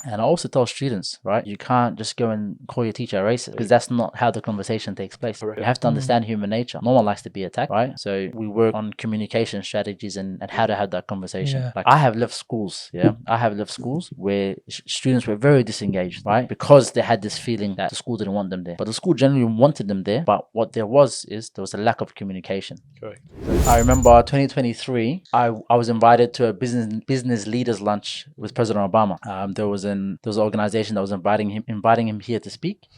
And I also tell students, right, you can't just go and call your teacher a racist because that's not how the conversation takes place. You have to understand human nature. No one likes to be attacked, right? So we work on communication strategies and how to have that conversation. Like I have left schools, I have left schools where students were very disengaged, right? Because they had this feeling that the school didn't want them there. But the school generally wanted them there. But what there was a lack of communication. Correct. I remember 2023, I was invited to a business leaders lunch with President Obama. There was an organization that was inviting him here to speak,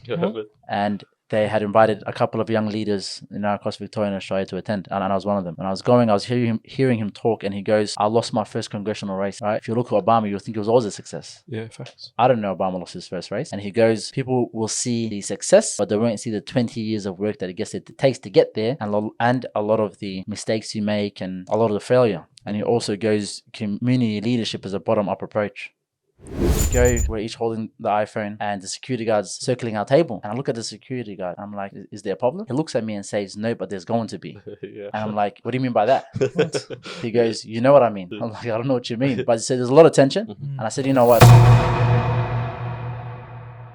and they had invited a couple of young leaders across Victoria and Australia to attend, and I was one of them. And I was hearing him talk, and he goes, "I lost my first congressional race." Right? If you look at Obama, you'll think it was always a success. Yeah, facts. I don't know Obama lost his first race, and he goes, "People will see the success, but they won't see the 20 years of work that it takes to get there, and a lot of the mistakes you make, and a lot of the failure." And he also goes, "Community leadership is a bottom-up approach." We go, we're each holding the iPhone, and the security guard's circling our table. And I look at the security guard. I'm like, "Is there a problem?" He looks at me and says, "No, but there's going to be." And I'm like, "What do you mean by that?" He goes, "You know what I mean." I'm like, "I don't know what you mean." But he said, "There's a lot of tension." And I said, "You know what?"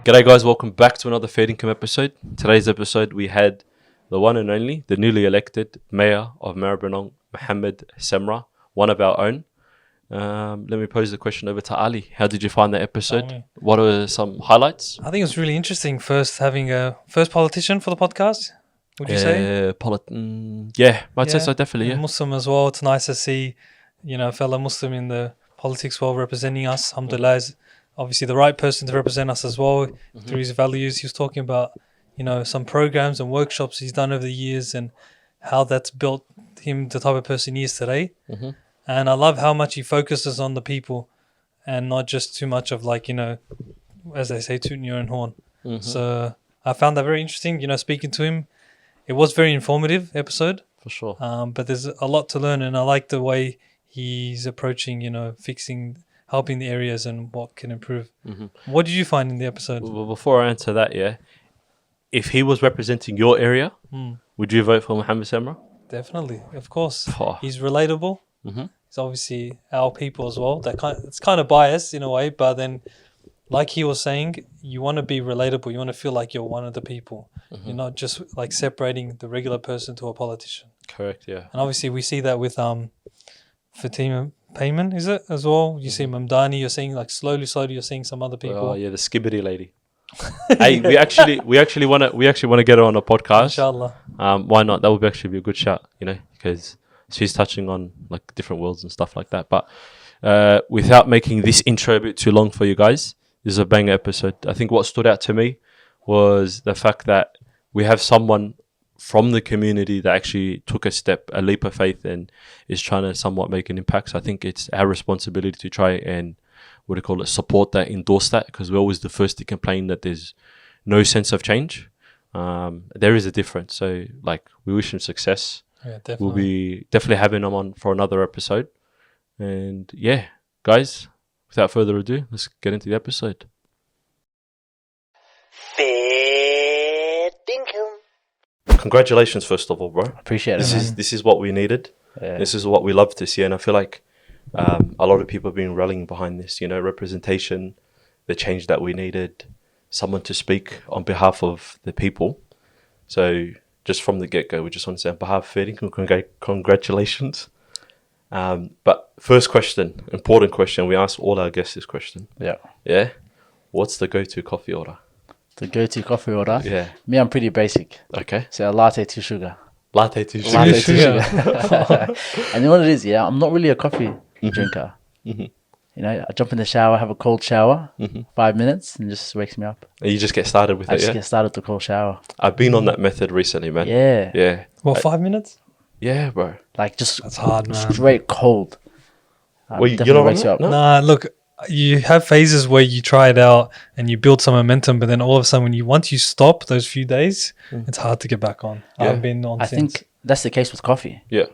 G'day guys, welcome back to another FairDinkum episode. Today's episode we had the one and only, the newly elected Mayor of Maribyrnong, Mohamed Semra, one of our own. Let me pose the question over to Ali. How did you find the episode? What are some highlights? I think it was really interesting having a first politician for the podcast, would you say? Yeah, I'd say so, definitely, yeah. Muslim as well. It's nice to see, a fellow Muslim in the politics world representing us. Alhamdulillah is obviously the right person to represent us as well through his values. He was talking about, some programs and workshops he's done over the years and how that's built him the type of person he is today. And I love how much he focuses on the people and not just too much of as they say, tooting your own horn. So I found that very interesting, speaking to him. It was very informative episode. For sure. But there's a lot to learn, and I like the way he's approaching, helping the areas and what can improve. What did you find in the episode? Well, before I answer that, if he was representing your area, would you vote for Mohamed Semra? Definitely, of course. He's relatable. It's obviously our people as well. It's kind of biased in a way, but then, like he was saying, you want to be relatable. You want to feel like you're one of the people. You're not just separating the regular person to a politician. Correct, yeah. And obviously, we see that with Fatima Payman, is it as well? You see Mamdani. You're seeing slowly, you're seeing some other people. Oh yeah, the skibbity lady. Hey, we actually want to get her on a podcast. Inshallah. Why not? That would actually be a good shout, because she's touching on different worlds and stuff like that. But without making this intro a bit too long for you guys, this is a banger episode. I think what stood out to me was the fact that we have someone from the community that actually took a leap of faith, and is trying to somewhat make an impact. So I think it's our responsibility to try and support that, endorse that, because we're always the first to complain that there's no sense of change. There is a difference. So we wish him success. Yeah, definitely. We'll be definitely having him on for another episode. And yeah, guys, without further ado, let's get into the episode. Congratulations, first of all, bro. Appreciate it. This is what we needed. Yeah. This is what we love to see, and I feel like a lot of people have been rallying behind this. Representation, the change that we needed, someone to speak on behalf of the people. So just from the get-go, we just want to say on behalf of FairDinkum, congratulations. But first question, important question, we ask all our guests this question. Yeah? What's the go-to coffee order? The go-to coffee order? Yeah. Me, I'm pretty basic. Okay. So a latte, 2 sugar. Latte, 2 sugar. Latte, 2 sugar. And you know what it is, I'm not really a coffee drinker. I jump in the shower, have a cold shower, 5 minutes, and it just wakes me up. And you just get started with it, I just get started with the cold shower. I've been on that method recently, man. Yeah. What, 5 minutes? Yeah, bro. That's hard, man. Straight cold. Well, you know what? No? Nah, look, you have phases where you try it out and you build some momentum, but then all of a sudden, once you stop those few days, it's hard to get back on. Yeah. I've been on I think that's the case with coffee. Yeah.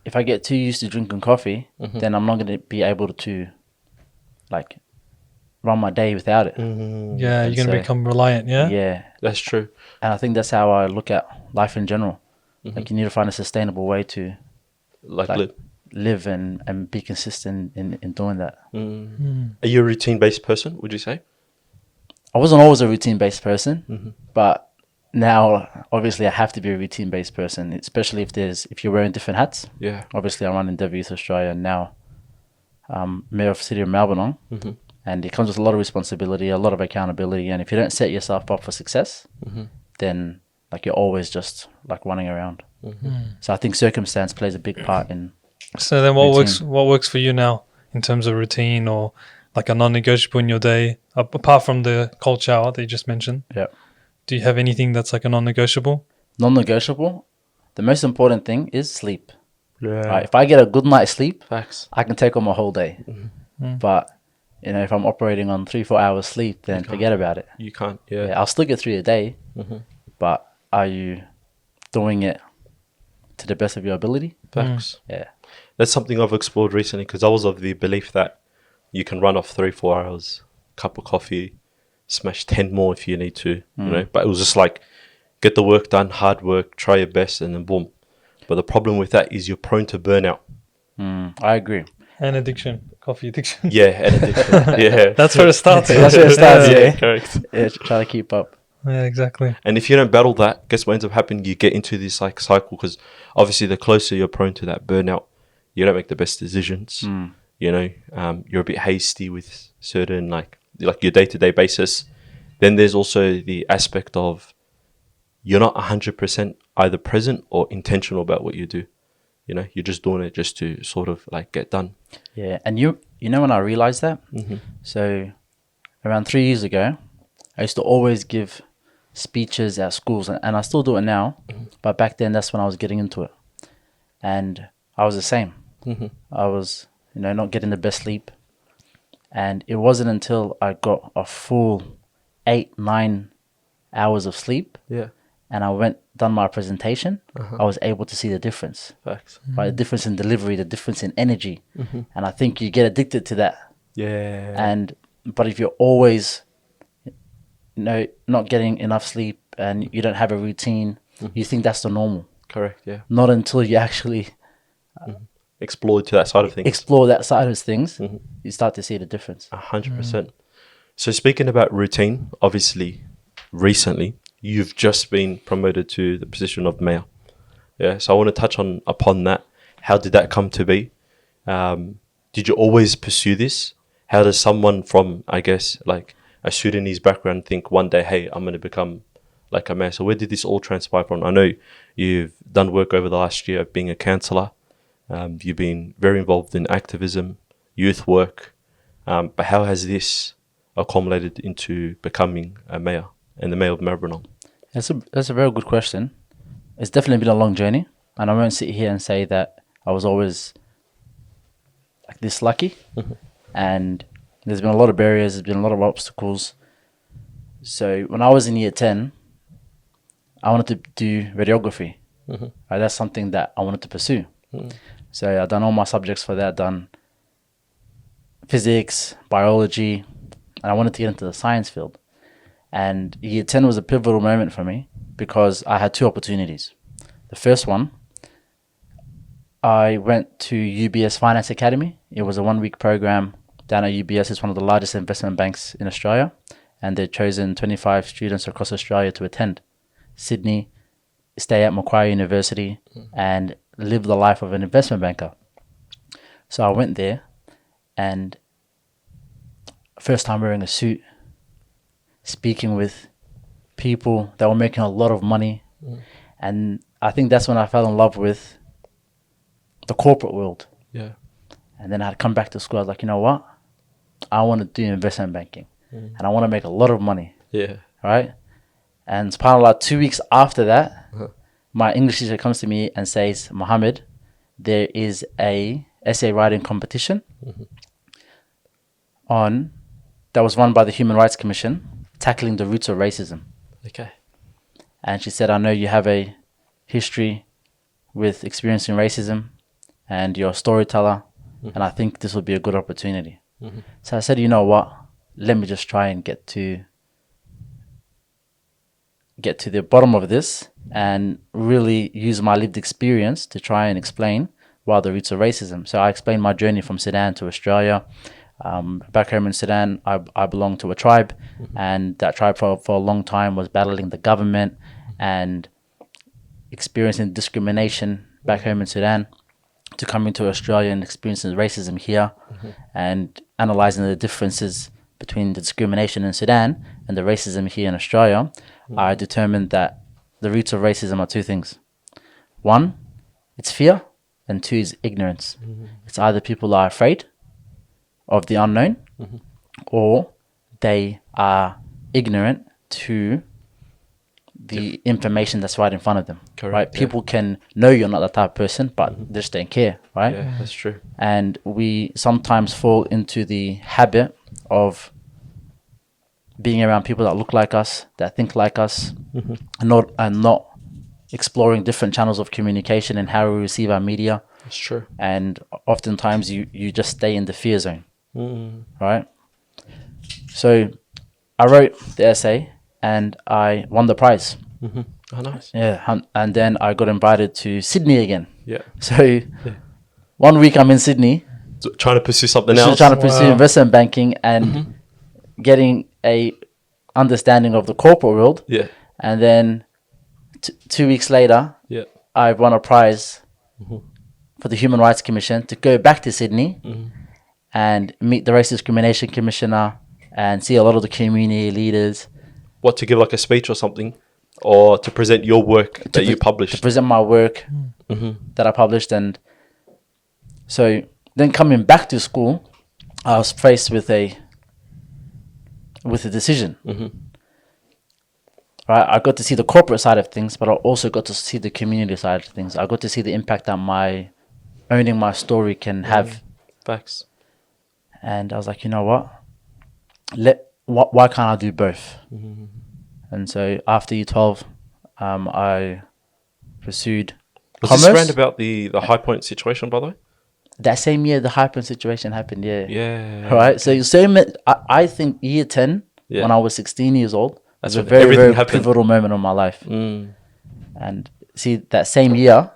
If I get too used to drinking coffee, then I'm not going to be able to run my day without it. Yeah, you're going to become reliant, yeah? Yeah. That's true. And I think that's how I look at life in general. You need to find a sustainable way to live. live and be consistent in doing that. Are you a routine-based person, would you say? I wasn't always a routine-based person, but now obviously I have to be a routine-based person, especially if you're wearing different hats. Yeah. Obviously, I run Endeavour Youth Australia, and now Mayor of City of Maribyrnong, and it comes with a lot of responsibility, a lot of accountability, and if you don't set yourself up for success, then like you're always just like running around. So I think circumstance plays a big part in. So then, routine. what works for you now in terms of routine or like a non-negotiable in your day, apart from the cold shower that you just mentioned? Yeah. Do you have anything that's like a non-negotiable? Non-negotiable. The most important thing is sleep. Yeah. Right? If I get a good night's sleep, Facts. I can take on my whole day. But if I'm operating on 3-4 hours sleep, then forget about it. You can't. Yeah. Yeah, I'll still get through the day, but are you doing it to the best of your ability? Facts. Yeah. That's something I've explored recently because I was of the belief that you can run off 3-4 hours, cup of coffee, smash 10 more if you need to, you know. But it was just like, get the work done, hard work, try your best, and then boom. But the problem with that is you're prone to burnout. I agree. And addiction, coffee addiction. Yeah, and addiction. Yeah. That's where it starts. That's where it starts, yeah. Correct. Yeah, try to keep up. Yeah, exactly. And if you don't battle that, guess what ends up happening? You get into this like cycle because obviously the closer you're prone to that burnout, you don't make the best decisions. You know, you're a bit hasty with certain like your day-to-day basis. Then there's also the aspect of you're not 100% either present or intentional about what you do. You know, you're just doing it just to sort of like get done. Yeah, and you know when I realized that? So around 3 years ago, I used to always give speeches at schools, and I still do it now, but back then that's when I was getting into it. And I was the same. I was, not getting the best sleep. And it wasn't until I got a full 8-9 hours of sleep, and I done my presentation, I was able to see the difference. Facts. Right, the difference in delivery, the difference in energy. And I think you get addicted to that. Yeah. But if you're always not getting enough sleep and you don't have a routine, you think that's the normal. Correct, yeah. Not until you actually Explore to that side of things. explore that side of things, you start to see the difference. 100%. So speaking about routine, obviously, recently, you've just been promoted to the position of mayor. Yeah, so I want to touch upon that. How did that come to be? Did you always pursue this? How does someone from, I guess, like a Sudanese background think one day, hey, I'm going to become like a mayor? So where did this all transpire from? I know you've done work over the last year of being a councillor. You've been very involved in activism, youth work. But how has this accumulated into becoming a mayor and the Mayor of Maribyrnong? That's a very good question. It's definitely been a long journey, and I won't sit here and say that I was always like this lucky. And there's been a lot of barriers, there's been a lot of obstacles. So when I was in year 10, I wanted to do radiography. Right, that's something that I wanted to pursue. So I've done all my subjects for that, done physics, biology, and I wanted to get into the science field. And year 10 was a pivotal moment for me because I had two opportunities. The first one, I went to UBS Finance Academy. It was a 1-week program down at UBS. It's one of the largest investment banks in Australia, and they've chosen 25 students across Australia to attend Sydney, stay at Macquarie University, and live the life of an investment banker. So I went there, and first time wearing a suit, speaking with people that were making a lot of money. And I think that's when I fell in love with the corporate world. Yeah. And then I'd come back to school. I was like, you know what? I want to do investment banking, and I want to make a lot of money. Yeah. Right? And subhanAllah, 2 weeks after that, my English teacher comes to me and says, Mohammed, there is a essay writing competition that was run by the Human Rights Commission, tackling the roots of racism. Okay. And she said, I know you have a history with experiencing racism and you're a storyteller, and I think this would be a good opportunity. So I said, you know what? Let me just try and get to the bottom of this and really use my lived experience to try and explain what are the roots of racism. So I explained my journey from Sudan to Australia. Back home in Sudan, I belonged to a tribe, and that tribe for a long time was battling the government and experiencing discrimination back home in Sudan, to coming to Australia and experiencing racism here, and analyzing the differences between the discrimination in Sudan and the racism here in Australia. I determined that the roots of racism are two things. One, it's fear, and two is ignorance. It's either people are afraid of the unknown, or they are ignorant to the information that's right in front of them. Correct, right? yeah. People can know you're not that type of person, but they just don't care, right? Yeah, that's true. And we sometimes fall into the habit of being around people that look like us, that think like us, and not exploring different channels of communication and how we receive our media. That's true. And oftentimes you just stay in the fear zone, right? So I wrote the essay and I won the prize. Oh, nice. Yeah, and then I got invited to Sydney again. Yeah. So 1 week I'm in Sydney, So trying to pursue something just else. trying to pursue investment banking and getting a understanding of the corporate world. Yeah. And then 2 weeks later, Yeah. I won a prize for the Human Rights Commission to go back to Sydney and meet the Race Discrimination Commissioner and see a lot of the community leaders. What, to give like a speech or something, or to present your work that you To published? present my work that I published. And so then coming back to school, I was faced with a decision. Right, I got to see the corporate side of things, but I also got to see the community side of things. I got to see the impact that my owning my story can have. Facts. And I was like, you know what? Why can't I do both? And so after U12, I pursued Was commerce. this round about the High Point situation, by the way? That same year, the hyper situation happened. Yeah. Yeah. Right. So I think year 10, when I was 16 years old, was a when very, everything very happened. pivotal moment in my life. And see, that same year,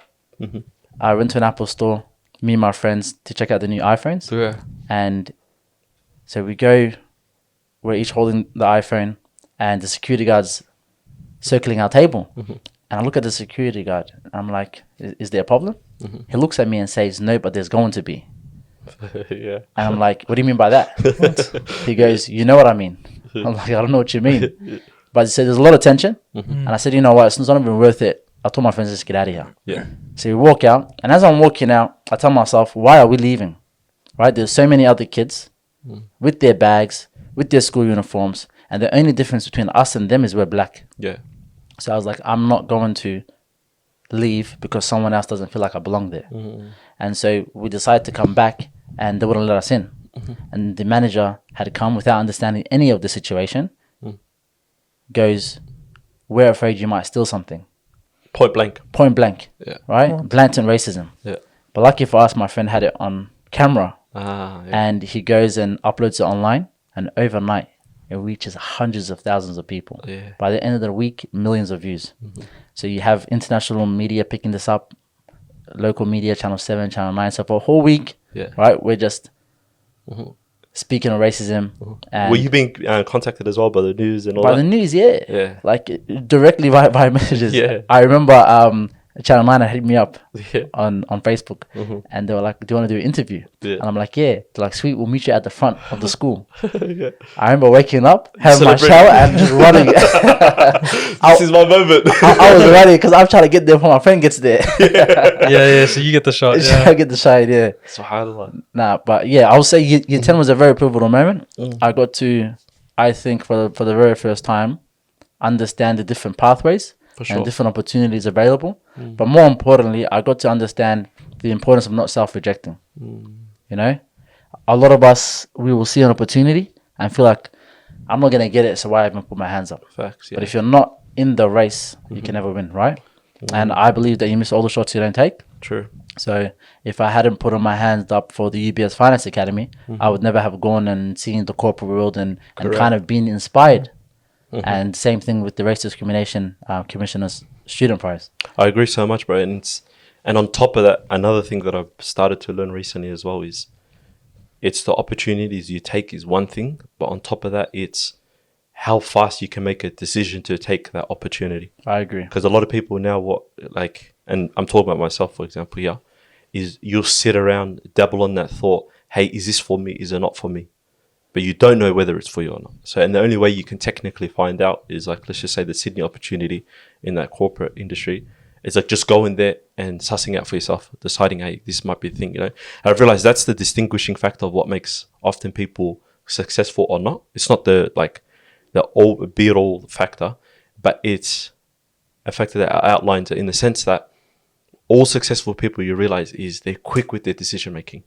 I went to an Apple store, me and my friends, to check out the new iPhones. Yeah. And so we're each holding the iPhone, and the security guard's circling our table. And I look at the security guard, and I'm like, is there a problem? He looks at me and says, no, but there's going to be. Yeah. And I'm like, what do you mean by that? He goes, you know what I mean. I'm like, I don't know what you mean. But he said, there's a lot of tension. And I said, you know what, it's not even worth it. I told my friends, let's get out of here. Yeah. So we walk out, and as I'm walking out, I tell myself, why are we leaving? Right? There's so many other kids with their bags, with their school uniforms, and the only difference between us and them is we're black. Yeah. So I was like, I'm not going to leave because someone else doesn't feel like I belong there. And so we decided to come back, and they wouldn't let us in. And the manager had come without understanding any of the situation, goes, we're afraid you might steal something. Point blank. Point blank. Yeah. Right? Blatant racism. Yeah. But lucky for us, my friend had it on camera, Yeah. and he goes and uploads it online, and overnight it reaches hundreds of thousands of people. Yeah. By the end of the week, millions of views. So you have international media picking this up, local media, Channel 7, Channel 9. So for a whole week, right, we're just speaking of racism. And Were you being contacted as well by the news and all by that? the news, yeah. Yeah. Like directly by messages. Yeah. I remember Channel 9 had hit me up Yeah. on Facebook, and they were like, do you want to do an interview? Yeah. And I'm like, yeah. They're like, sweet, we'll meet you at the front of the school. Yeah. I remember waking up, having my Celebrating. shower, and just running. This is my moment. I was ready because I'm trying to get there before my friend gets there. Yeah. So you get the shot. Trying to get the shot, yeah. SubhanAllah. Nah, but yeah, I would say year 10 was a very pivotal moment. I got to, I think for the very first time, understand the different pathways sure. and different opportunities available. But more importantly, I got to understand the importance of not self-rejecting. You know, a lot of us, we will see an opportunity and feel like, I'm not going to get it, so why even put my hands up? Facts, yeah. But if you're not in the race, you can never win, right? And I believe that you miss all the shots you don't take. True. So if I hadn't put my hands up for the UBS Finance Academy, I would never have gone and seen the corporate world and kind of been inspired. And same thing with the Race Discrimination Commissioner's Student Prize. I agree so much, bro. And And on top of that, another thing that I've started to learn recently as well is it's the opportunities you take is one thing, but on top of that, it's how fast you can make a decision to take that opportunity. I agree. Because a lot of people now, and I'm talking about myself, for example, here, is you'll sit around, dabble on that thought, hey, is this for me? Is it not for me? But you don't know whether it's for you or not. So, and the only way you can technically find out is like, let's just say the Sydney opportunity in that corporate industry. It's like just going there and sussing out for yourself, deciding, hey, this might be the thing, you know. And I've realized that's the distinguishing factor of what makes often people successful or not. It's not the all be it all factor, but it's a factor that outlines it in the sense that all successful people, you realize, is they're quick with their decision making.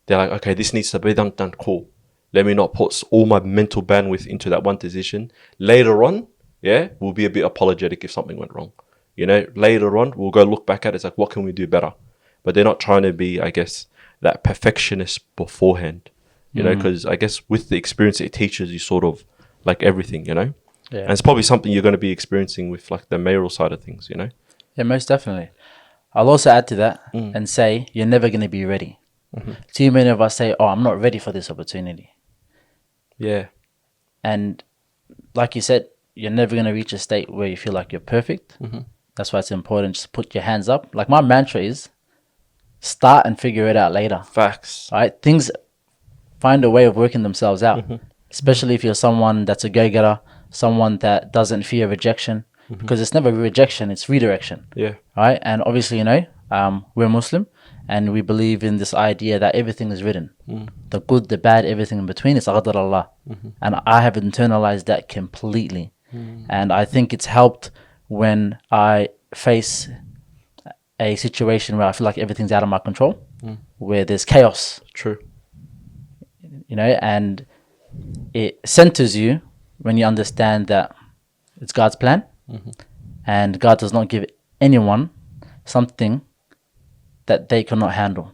They're like, okay, this needs to be done, cool. Let me not put all my mental bandwidth into that one decision. Later on, we'll be a bit apologetic if something went wrong. You know, later on, we'll go look back at it. It's like, what can we do better? But they're not trying to be, I guess, that perfectionist beforehand. You know, because I guess with the experience it teaches you sort of like everything, you know. Yeah. And it's probably something you're going to be experiencing with like the mayoral side of things, you know. Yeah, most definitely. I'll also add to that and say you're never going to be ready. Too many of us say, oh, I'm not ready for this opportunity. Yeah. And like you said, you're never going to reach a state where you feel like you're perfect. That's why it's important just put your hands up. Like my mantra is start and figure it out later. Facts. All right? Things find a way of working themselves out, especially if you're someone that's a go-getter, someone that doesn't fear rejection, because it's never rejection, it's redirection. Yeah. Right? And obviously, you know, we're Muslim and we believe in this idea that everything is written. The good, the bad, everything in between is qadar Allah. And I have internalized that completely. And I think it's helped when I face a situation where I feel like everything's out of my control, where there's chaos. True. You know, and it centers you when you understand that it's God's plan, and God does not give anyone something that they cannot handle.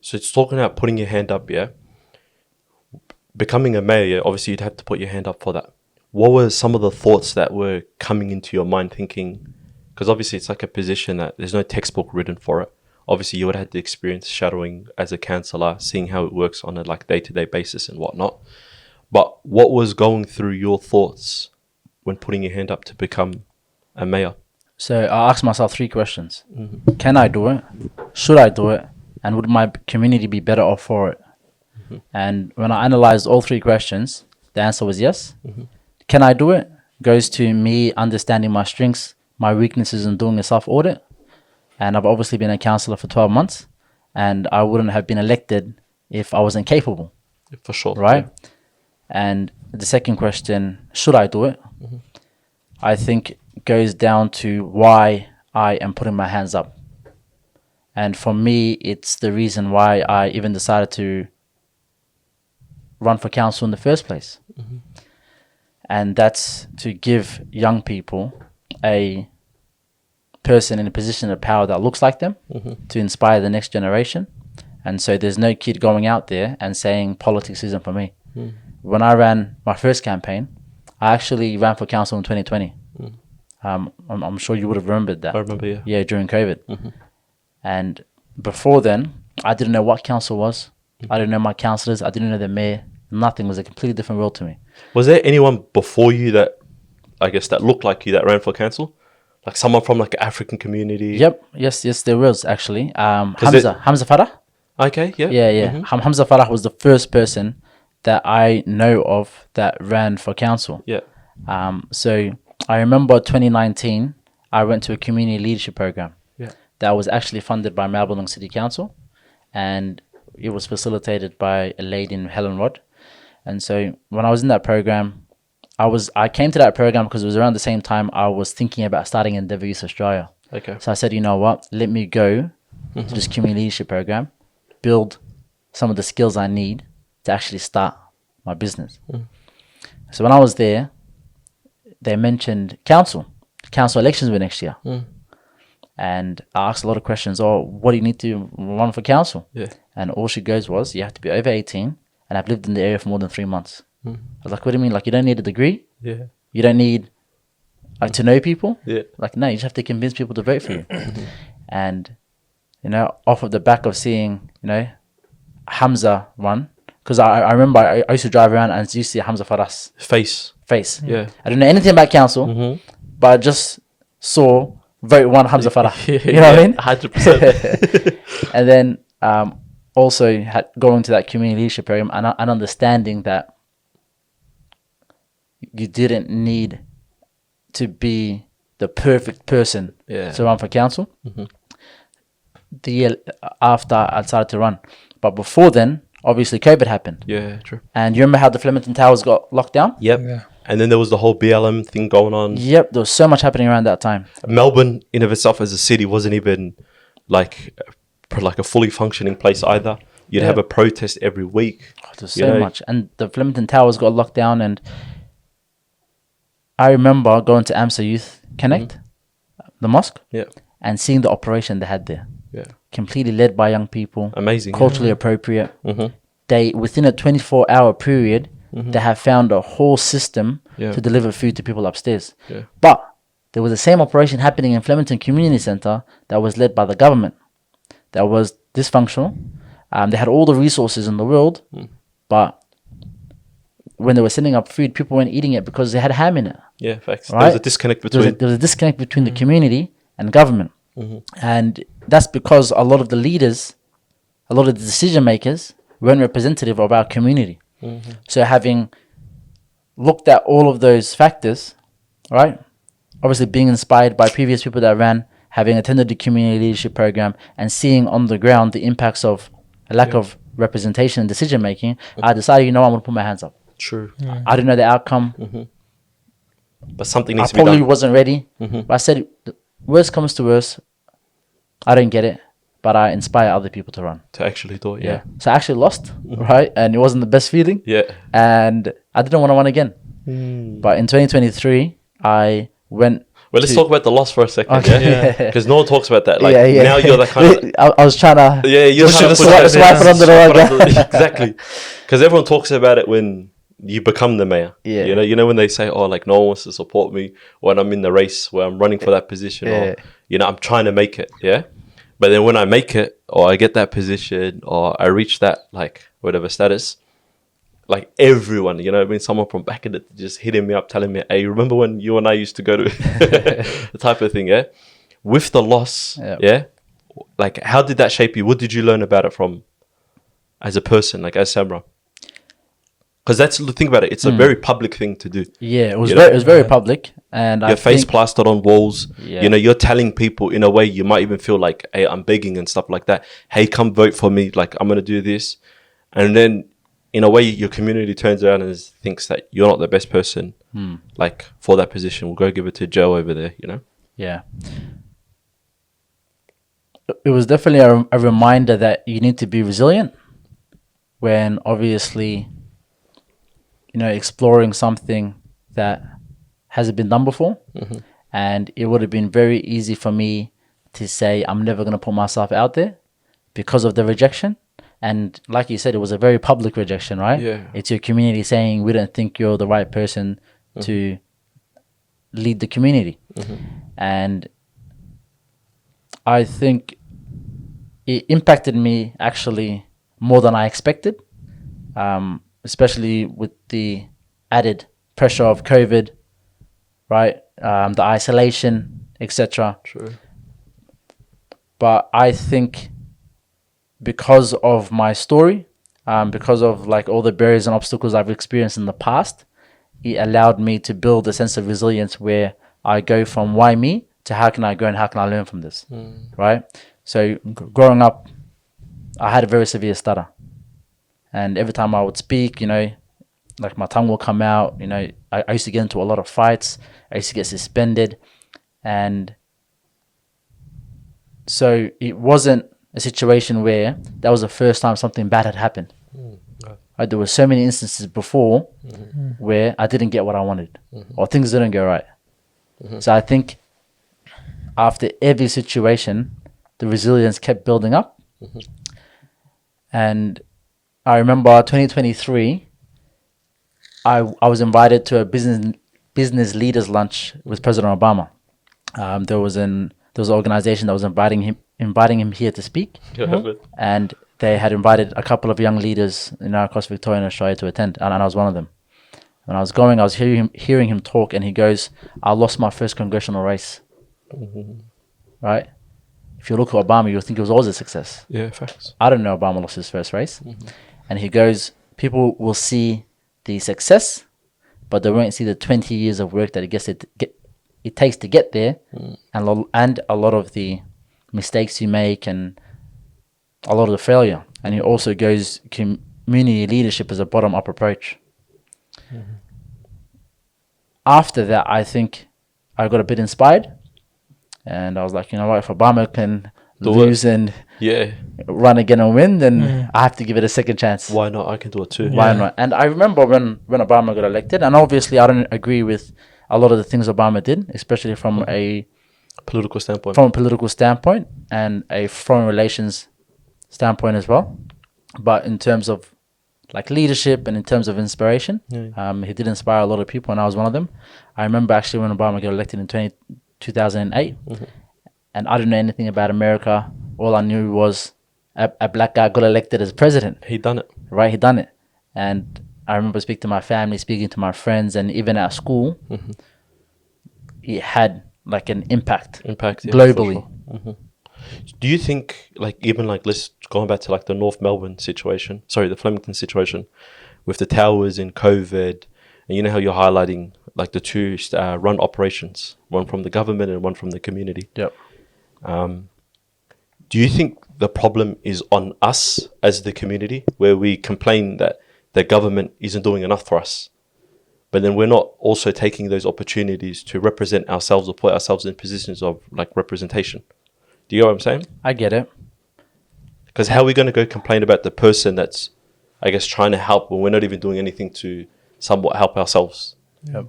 So it's talking about putting your hand up, yeah? Becoming a mayor, yeah, obviously you'd have to put your hand up for that. What were some of the thoughts that were coming into your mind thinking? Because obviously it's like a position that there's no textbook written for it. Obviously you would have had the experience shadowing as a councillor, seeing how it works on a like day-to-day basis and whatnot. But what was going through your thoughts when putting your hand up to become a mayor? So I asked myself 3 questions. Can I do it? Should I do it? And would my community be better off for it? And when I analyzed all 3 questions, the answer was yes. Can I do it? Goes to me understanding my strengths, my weaknesses, and doing a self-audit. And I've obviously been a councillor for 12 months, and I wouldn't have been elected if I wasn't capable. For sure. Right? Yeah. And the second question, should I do it? I think goes down to why I am putting my hands up. And for me, it's the reason why I even decided to run for council in the first place. And that's to give young people a person in a position of power that looks like them, to inspire the next generation. And so there's no kid going out there and saying politics isn't for me. When I ran my first campaign, I actually ran for council in 2020. I'm sure you would have remembered that. I remember, yeah. Yeah, during COVID. And before then, I didn't know what council was. I didn't know my councillors. I didn't know the mayor. Nothing. It was a completely different world to me. Was there anyone before you that, I guess, that looked like you that ran for council? Like someone from like an African community? Yep. Yes, there was actually. Hamza Farah. Okay, yeah. Yeah. Hamza Farah was the first person that I know of that ran for council. Yeah. So I remember 2019, I went to a community leadership program. Yeah. That was actually funded by Maribyrnong City Council, and it was facilitated by a lady in Helen Rod. And so when I was in that program, I came to that program because it was around the same time I was thinking about starting Endeavour Youth Australia. Okay. So I said, you know what, let me go to this community leadership program, build some of the skills I need to actually start my business. So when I was there, they mentioned council elections were next year. And I asked a lot of questions. Oh, what do you need to run for council? Yeah. And all she goes was, you have to be over 18 and have lived in the area for more than 3 months. I was like, what do you mean? Like, you don't need a degree? Yeah. You don't need like to know people. Yeah. Like, no, you just have to convince people to vote for you. And, you know, off of the back of seeing, you know, Hamza run, because I remember I used to drive around and used to see Hamza Faras Face. Yeah. I didn't know anything about council, but I just saw vote one Hamza Farah. You know what I mean? 100%. And then also going to that community leadership program and understanding that you didn't need to be the perfect person to run for council. The year after I started to run. But before then, obviously COVID happened. Yeah, true. And you remember how the Flemington Towers got locked down? Yep. Yeah. And then there was the whole BLM thing going on. Yep, there was so much happening around that time. Melbourne, in of itself as a city, wasn't even like a fully functioning place either. You'd have a protest every week. Oh, there's so much. And the Flemington Towers got locked down. And I remember going to AMSA Youth Connect, the mosque, and seeing the operation they had there. Yeah. Completely led by young people. Amazing. Culturally appropriate. They, within a 24-hour period, they have found a whole system to deliver food to people upstairs. Yeah. But there was the same operation happening in Flemington Community Centre that was led by the government. That was dysfunctional. They had all the resources in the world, but when they were sending up food, people weren't eating it because they had ham in it. Yeah, facts. Right? There was a disconnect between... There was a disconnect between the community and government. And that's because a lot of the leaders, a lot of the decision makers weren't representative of our community. So having looked at all of those factors, right? Obviously being inspired by previous people that ran, having attended the community leadership program and seeing on the ground the impacts of a lack of representation and decision making, I decided, you know, I'm going to put my hands up. True. I didn't know the outcome. But something needs I to be done. probably wasn't ready. But I said, worst comes to worst, I don't get it, but I inspire other people to run. To actually do it, yeah. So I actually lost, right? And it wasn't the best feeling. Yeah. And I didn't want to run again. But in 2023, I went... Well, let's talk about the loss for a second, Okay. Because no one talks about that. Like, Yeah. now you're that kind of... I was trying to... Yeah, you're trying to swipe it under the rug. Exactly. Because everyone talks about it when you become the mayor. Yeah. You know when they say, oh, like, no one wants to support me when I'm in the race, where I'm running for that position, or, you know, I'm trying to make it, But then when I make it, or I get that position, or I reach that, like, whatever status, like, everyone, you know, I mean, someone from back in it just hitting me up, telling me, hey, remember when you and I used to go to the type of thing, With the loss, like, how did that shape you? What did you learn about it from, as a person, like, as Semra? Because that's the thing about it. It's a very public thing to do. Yeah, it was very public. And your face plastered on walls. You know, you're telling people in a way you might even feel like, hey, I'm begging and stuff like that. Hey, come vote for me. Like, I'm going to do this. And then in a way, your community turns around and thinks that you're not the best person, like, for that position. We'll go give it to Joe over there, you know? Yeah. It was definitely a reminder that you need to be resilient when obviously, you know, exploring something that hasn't been done before. And it would have been very easy for me to say, I'm never going to put myself out there because of the rejection. And like you said, it was a very public rejection, right? Yeah. It's your community saying, we don't think you're the right person to lead the community. And I think it impacted me actually more than I expected, especially with the added pressure of COVID, right? The isolation, etc. True. But I think because of my story, because of like all the barriers and obstacles I've experienced in the past, it allowed me to build a sense of resilience where I go from why me to how can I grow and how can I learn from this, right? So growing up, I had a very severe stutter. And every time I would speak, you know, like my tongue will come out, you know, I used to get into a lot of fights. I used to get suspended. And so it wasn't a situation where that was the first time something bad had happened. Right? There were so many instances before where I didn't get what I wanted or things didn't go right. So I think after every situation, the resilience kept building up. And I remember 2023, I was invited to a business business leaders lunch with President Obama. There was an organization that was inviting him here to speak, and they had invited a couple of young leaders across Victoria and Australia to attend, and I was one of them. When I was going, I was hearing him talk, and he goes, "I lost my first congressional race." Right? If you look at Obama, you'll think it was always a success. Yeah, facts. I don't know Obama lost his first race. And he goes, people will see the success, but they won't see the 20 years of work that it takes to get there, and a lot of the mistakes you make and a lot of the failure. And he also goes, community leadership is a bottom-up approach. After that, I think I got a bit inspired, and I was like, you know what, if Obama can lose and run again and win, then I have to give it a second chance. Why not? I can do it too. Why not? And I remember when Obama got elected, and obviously I don't agree with a lot of the things Obama did, especially from a political standpoint. From a political standpoint and a foreign relations standpoint as well. But in terms of like leadership and in terms of inspiration, he did inspire a lot of people, and I was one of them. I remember actually when Obama got elected in 2008, and I didn't know anything about America. All I knew was a black guy got elected as president. He done it. Right, he done it. And I remember speaking to my family, speaking to my friends, and even at school, it had like an impact globally. Do you think, like, even like, let's going back to like the North Melbourne situation, the Flemington situation with the towers in COVID, and you know how you're highlighting like the two run operations, one from the government and one from the community. Yep. Do you think the problem is on us as the community, where we complain that the government isn't doing enough for us, but then we're not also taking those opportunities to represent ourselves or put ourselves in positions of like representation? Do you know what I'm saying? I get it. Because how are we going to go complain about the person that's, I guess, trying to help when we're not even doing anything to somewhat help ourselves? Yep.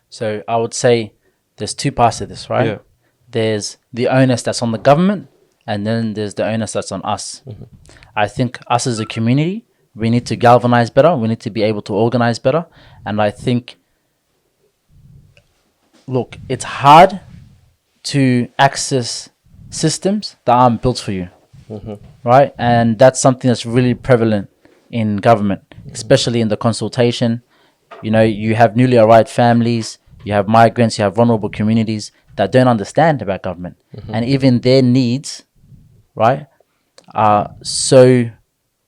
So I would say there's two parts to this, right? Yeah. There's the onus that's on the government, and then there's the onus that's on us. I think us as a community, we need to galvanize better. We need to be able to organize better. And I think, look, it's hard to access systems that aren't built for you, right? And that's something that's really prevalent in government, especially in the consultation. You know, you have newly arrived families, you have migrants, you have vulnerable communities that don't understand about government. And even their needs, right, are so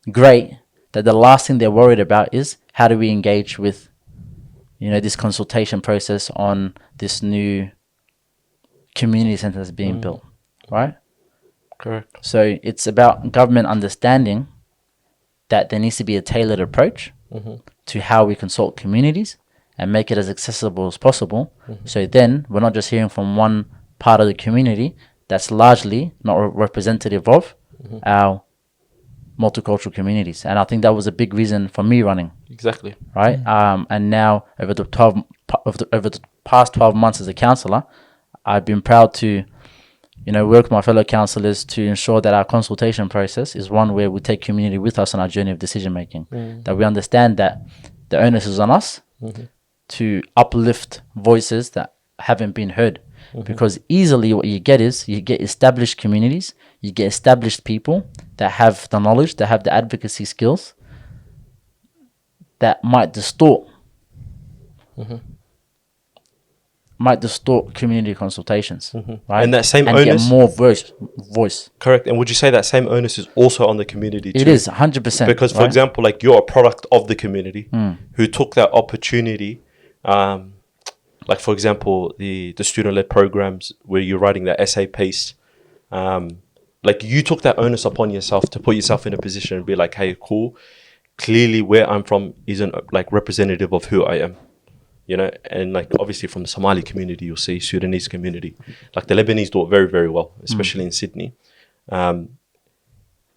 great that the last thing they're worried about is how do we engage with, this consultation process on this new community center that's being built, right? Correct. So it's about government understanding that there needs to be a tailored approach to how we consult communities and make it as accessible as possible. So then we're not just hearing from one part of the community that's largely not representative of our multicultural communities. And I think that was a big reason for me running. Exactly. Right. And now over the past 12 months as a councillor, I've been proud to, work with my fellow councillors to ensure that our consultation process is one where we take community with us on our journey of decision making. That we understand that the onus is on us to uplift voices that haven't been heard. Because easily what you get is you get established communities, you get established people that have the knowledge, that have the advocacy skills that might distort community consultations, right? And that same and onus, get more voice. Correct. And would you say that same onus is also on the community too? It is 100%. Because, for example, like you're a product of the community who took that opportunity. Like, for example, the student-led programs where you're writing that essay piece. Like you took that onus upon yourself to put yourself in a position and be like, hey, cool. Clearly where I'm from isn't like representative of who I am. And like obviously from the Somali community, you'll see Sudanese community, like the Lebanese do it very, very well, especially in Sydney.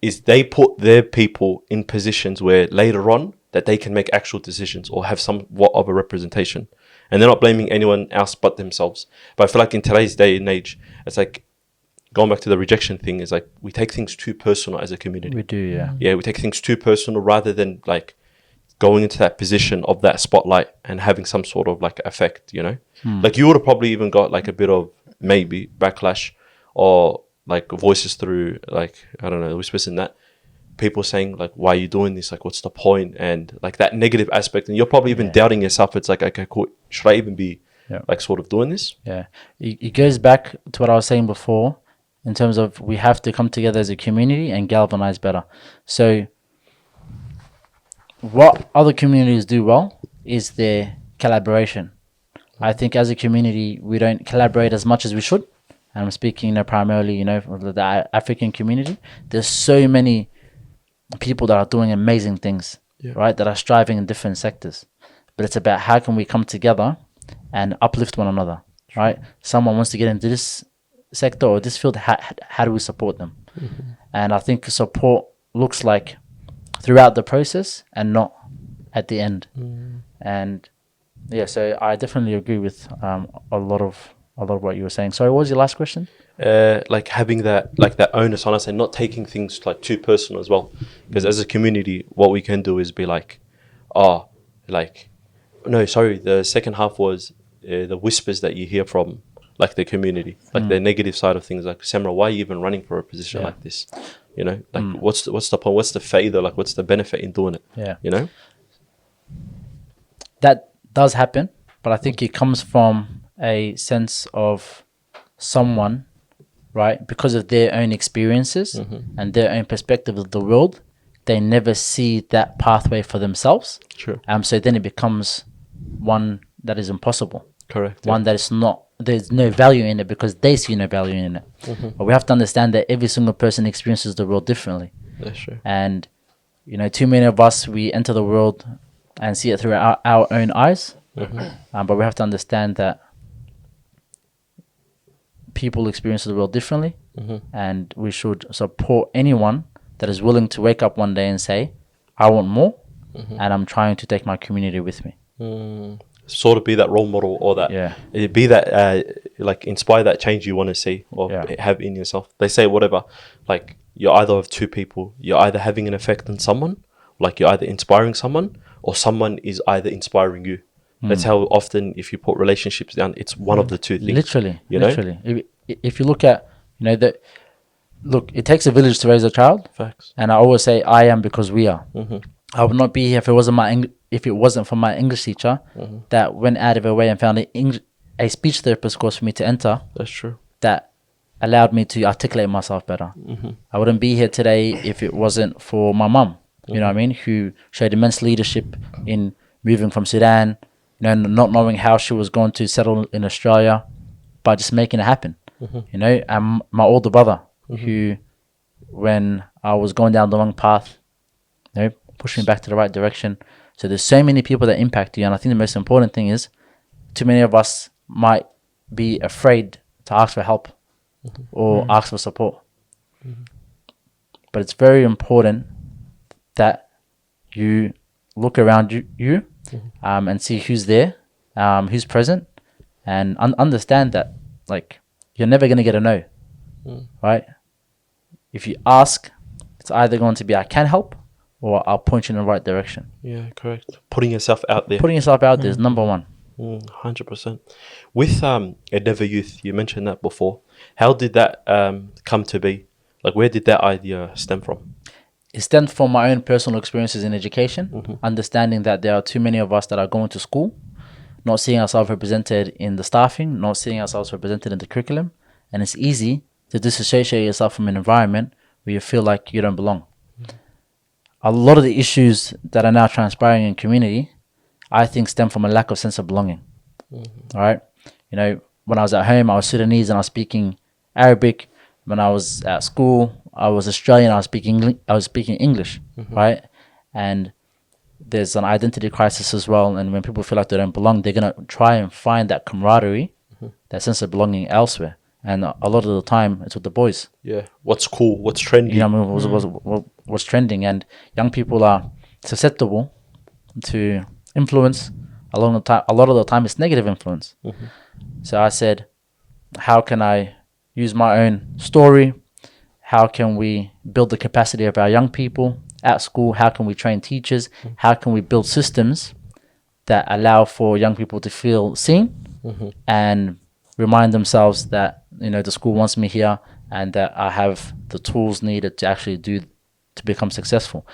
Is they put their people in positions where later on that they can make actual decisions or have somewhat of a representation, and they're not blaming anyone else but themselves. But I feel like in today's day and age, it's like going back to the rejection thing, is like we take things too personal as a community. We do, yeah. Yeah, we take things too personal rather than like going into that position of that spotlight and having some sort of like effect, you know? Like you would have probably even got like a bit of maybe backlash or like voices through like, I don't know, whispers in that. People saying like, why are you doing this? Like, what's the point? And like that negative aspect. And you're probably even doubting yourself. It's like, okay, cool. Should I even be like sort of doing this? Yeah. It goes back to what I was saying before in terms of we have to come together as a community and galvanize better. So what other communities do well is their collaboration. I think as a community, we don't collaborate as much as we should. And I'm speaking, primarily, for the African community. There's so many people that are doing amazing things, right? That are striving in different sectors. But it's about how can we come together and uplift one another, right? Someone wants to get into this sector or this field. How do we support them? And I think support looks like throughout the process and not at the end. And yeah, so I definitely agree with a lot of what you were saying. Sorry, what was your last question? Like having that onus on us and not taking things like too personal as well. Because as a community, what we can do is be like, the second half was the whispers that you hear from like the community, like the negative side of things. Like, Semra, why are you even running for a position like this? You know, like what's the point? What's the faida? Like, what's the benefit in doing it? Yeah, you know, that does happen, but I think it comes from a sense of someone, right? Because of their own experiences and their own perspective of the world, they never see that pathway for themselves. True. So then it becomes one that is impossible. Correct. One that is not, there's no value in it because they see no value in it. But we have to understand that every single person experiences the world differently. That's true. And, too many of us, we enter the world and see it through our own eyes. But we have to understand that people experience the world differently, and we should support anyone that is willing to wake up one day and say, I want more, and I'm trying to take my community with me. Sort of be that role model, or that be that like inspire that change you want to see or have in yourself. They say whatever, like you're either of two people, you're either having an effect on someone, like you're either inspiring someone, or someone is either inspiring you. That's how often, if you put relationships down, it's one of the two things. Literally. If you look at, look, it takes a village to raise a child. Facts. And I always say, I am because we are. I would not be here if it wasn't for my English teacher that went out of her way and found a speech therapist course for me to enter. That's true. That allowed me to articulate myself better. I wouldn't be here today if it wasn't for my mum. You know what I mean? Who showed immense leadership in moving from Sudan, not knowing how she was going to settle in Australia, but just making it happen. And my older brother, who, when I was going down the wrong path, pushed me back to the right direction. So there's so many people that impact you, and I think the most important thing is, too many of us might be afraid to ask for help or ask for support. But it's very important that you look around you and see who's there, who's present, and understand that, like, you're never going to get a no, right? If you ask, it's either going to be I can help or I'll point you in the right direction. Yeah, correct. Putting yourself out there. Putting yourself out there is number one. 100%. With Endeavour Youth, you mentioned that before. How did that come to be? Like, where did that idea stem from? It stemmed from my own personal experiences in education, understanding that there are too many of us that are going to school, not seeing ourselves represented in the staffing, not seeing ourselves represented in the curriculum. And it's easy to disassociate yourself from an environment where you feel like you don't belong. A lot of the issues that are now transpiring in community, I think, stem from a lack of sense of belonging. All right? When I was at home, I was Sudanese and I was speaking Arabic. When I was at school, I was Australian, I was speaking English, right? And there's an identity crisis as well. And when people feel like they don't belong, they're going to try and find that camaraderie, that sense of belonging elsewhere. And a lot of the time, it's with the boys. Yeah. What's cool? What's trendy? What's trending. And young people are susceptible to influence. A lot of the time, it's negative influence. So I said, how can I use my own story? How can we build the capacity of our young people at school? How can we train teachers? How can we build systems that allow for young people to feel seen and remind themselves that, you know, the school wants me here and that I have the tools needed to actually to become successful.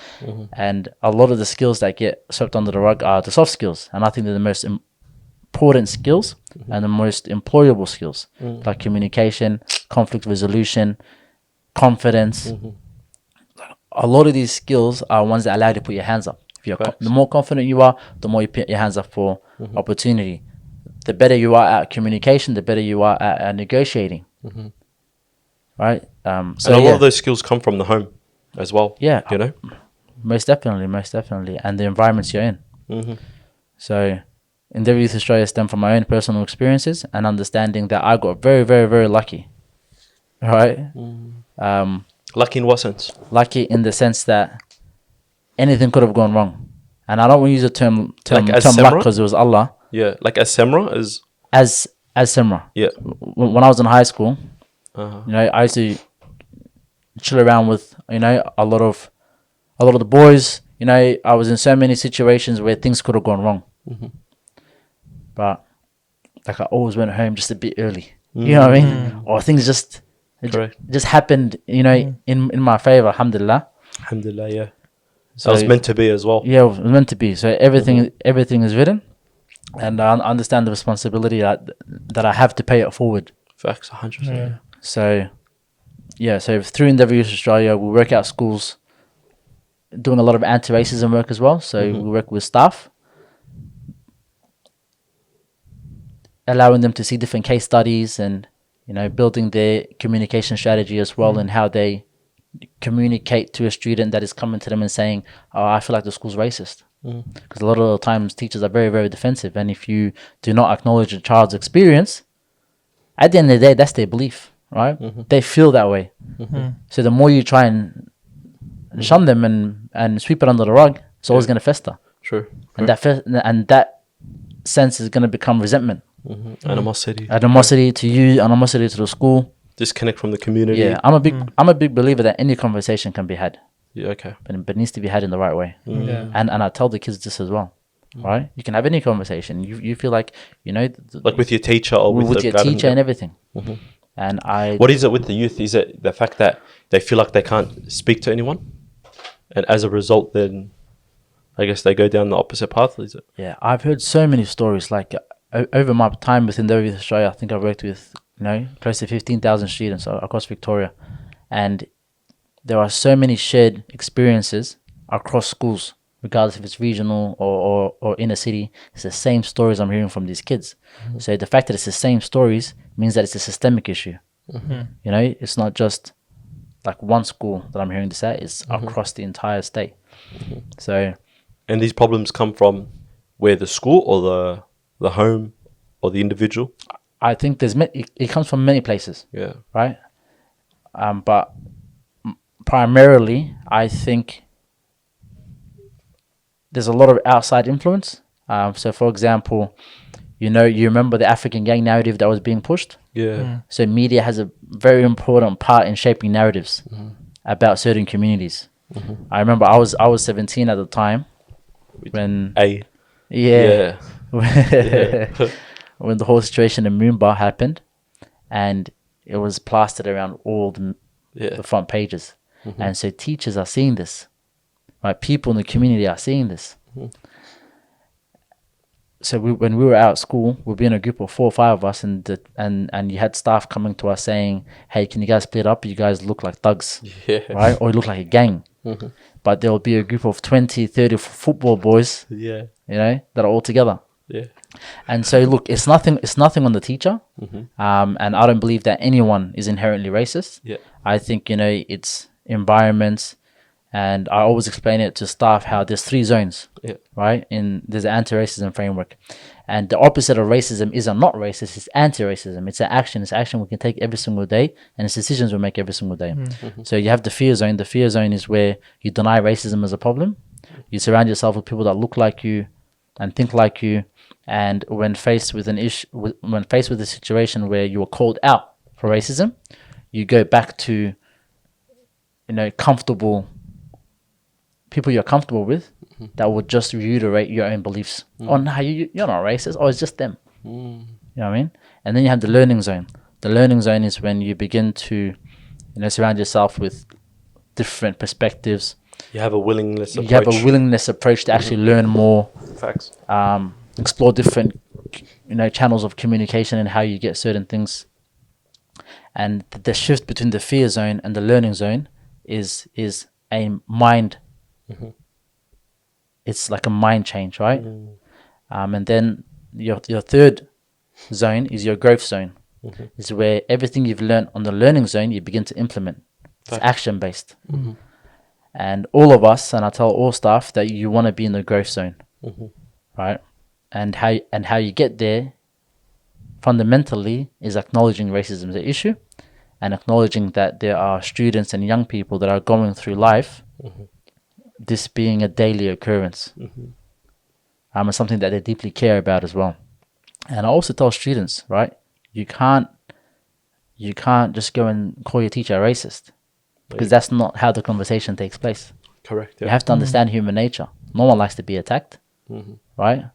And a lot of the skills that get swept under the rug are the soft skills, and I think they're the most important skills and the most employable skills, like communication, conflict resolution, confidence. A lot of these skills are ones that allow you to put your hands up. If you're the more confident you are, the more you put your hands up for opportunity. The better you are at communication, the better you are at negotiating. Right? So and a lot of those skills come from the home as well. Yeah. You know? Most definitely. And the environments you're in. So Endeavour Youth Australia stem from my own personal experiences and understanding that I got very, very, very lucky. Right? Lucky in what sense? Lucky in the sense that anything could have gone wrong. And I don't want to use the term Like as luck Semra? because it was Allah. Yeah, like as Semra, as As Semra. yeah. When I was in high school, you know, I used to chill around with, you know, a lot of the boys. You know, I was in so many situations where things could have gone wrong. But like I always went home just a bit early. You know what I mean? Or things just happened, you know, in my favor, alhamdulillah. Alhamdulillah, yeah. So That was meant to be as well. Yeah, it was meant to be. So everything is written, and I understand the responsibility that I have to pay it forward. Facts, 100%. So, yeah. So through Endeavour Youth Australia, we work out schools, doing a lot of anti-racism work as well. So we work with staff, allowing them to see different case studies, and, you know, building their communication strategy as well, and how they communicate to a student that is coming to them and saying, "Oh, I feel like the school's racist." Because a lot of the times teachers are very, very defensive, and if you do not acknowledge a child's experience, at the end of the day, that's their belief, right? They feel that way. So the more you try and shun them and sweep it under the rug, it's always going to fester. True. And that sense is going to become resentment, animosity to you, animosity to the school. Disconnect from the community. Yeah, I'm a big believer that any conversation can be had. Yeah, okay. But it needs to be had in the right way. Yeah. And I tell the kids this as well, right? You can have any conversation. You feel like, you know, Like with your teacher or with your teacher and everything. And what is it with the youth? Is it the fact that they feel like they can't speak to anyone, and as a result, then I guess they go down the opposite path? Is it? Yeah, I've heard so many stories. Like over my time within Endeavour Youth Australia, I think I've worked with, you know, close to 15,000 students across Victoria, and there are so many shared experiences across schools, regardless if it's regional or inner city. It's the same stories I'm hearing from these kids. So the fact that it's the same stories means that it's a systemic issue. You know, it's not just like one school that I'm hearing this at, it's across the entire state. So, and these problems come from where, the school or the home or the individual? I think it comes from many places. Yeah. Right? But primarily, I think there's a lot of outside influence. So, for example, you remember the African gang narrative that was being pushed? Yeah. So media has a very important part in shaping narratives about certain communities. I remember I was 17 at the time when Yeah. when the whole situation in Moomba happened, and it was plastered around all the front pages. And so teachers are seeing this, right? People in the community are seeing this. So when we were out at school, we'd be in a group of 4 or 5 of us, and you had staff coming to us saying, "Hey, can you guys split up? You guys look like thugs, right? Or you look like a gang." But there will be a group of 20, 30 football boys, you know, that are all together. Yeah. And so look, it's nothing on the teacher. And I don't believe that anyone is inherently racist. Yeah. I think, you know, it's environments, and I always explain it to staff how there's 3 zones, right? There's an anti-racism framework, and the opposite of racism isn't not racist, it's anti-racism. It's an action. It's action we can take every single day, and it's decisions we make every single day. So you have the fear zone. The fear zone is where you deny racism as a problem. You surround yourself with people that look like you and think like you, and when faced with a situation where you are called out for racism, you go back to, you know, comfortable people you're comfortable with that will just reiterate your own beliefs. Oh, no, you're not racist. Oh, it's just them. You know what I mean? And then you have the learning zone. The learning zone is when you begin to, surround yourself with different perspectives. You have a willingness approach. You have a willingness approach to actually learn more. Facts. Explore different, channels of communication and how you get certain things. And the shift between the fear zone and the learning zone is a mind. It's like a mind change, right? And then your third zone is your growth zone. It's where everything you've learned on the learning zone you begin to implement. It's action based. And all of us, and I tell all staff that you want to be in the growth zone, right? And how you get there fundamentally is acknowledging racism as an issue, and acknowledging that there are students and young people that are going through life, this being a daily occurrence, and something that they deeply care about as well. And I also tell students, right, you can't just go and call your teacher a racist, because that's not how the conversation takes place. Correct. Yeah. You have to understand human nature. No one likes to be attacked, right?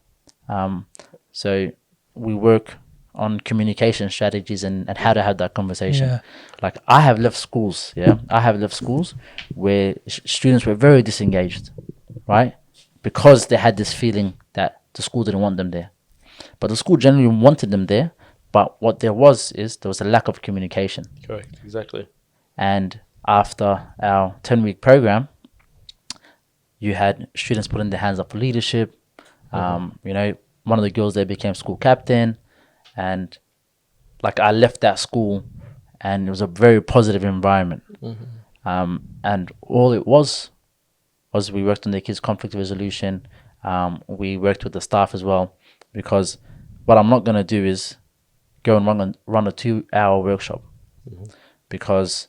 So we work on communication strategies and how to have that conversation. Yeah. Like I have left schools, where students were very disengaged, right? Because they had this feeling that the school didn't want them there. But the school generally wanted them there, but what there was a lack of communication. Correct, exactly. And after our 10-week program, you had students putting their hands up for leadership. One of the girls there became school captain, and like I left that school and it was a very positive environment. And all it was we worked on the kids' conflict resolution. We worked with the staff as well, because what I'm not going to do is go and run a 2-hour workshop, because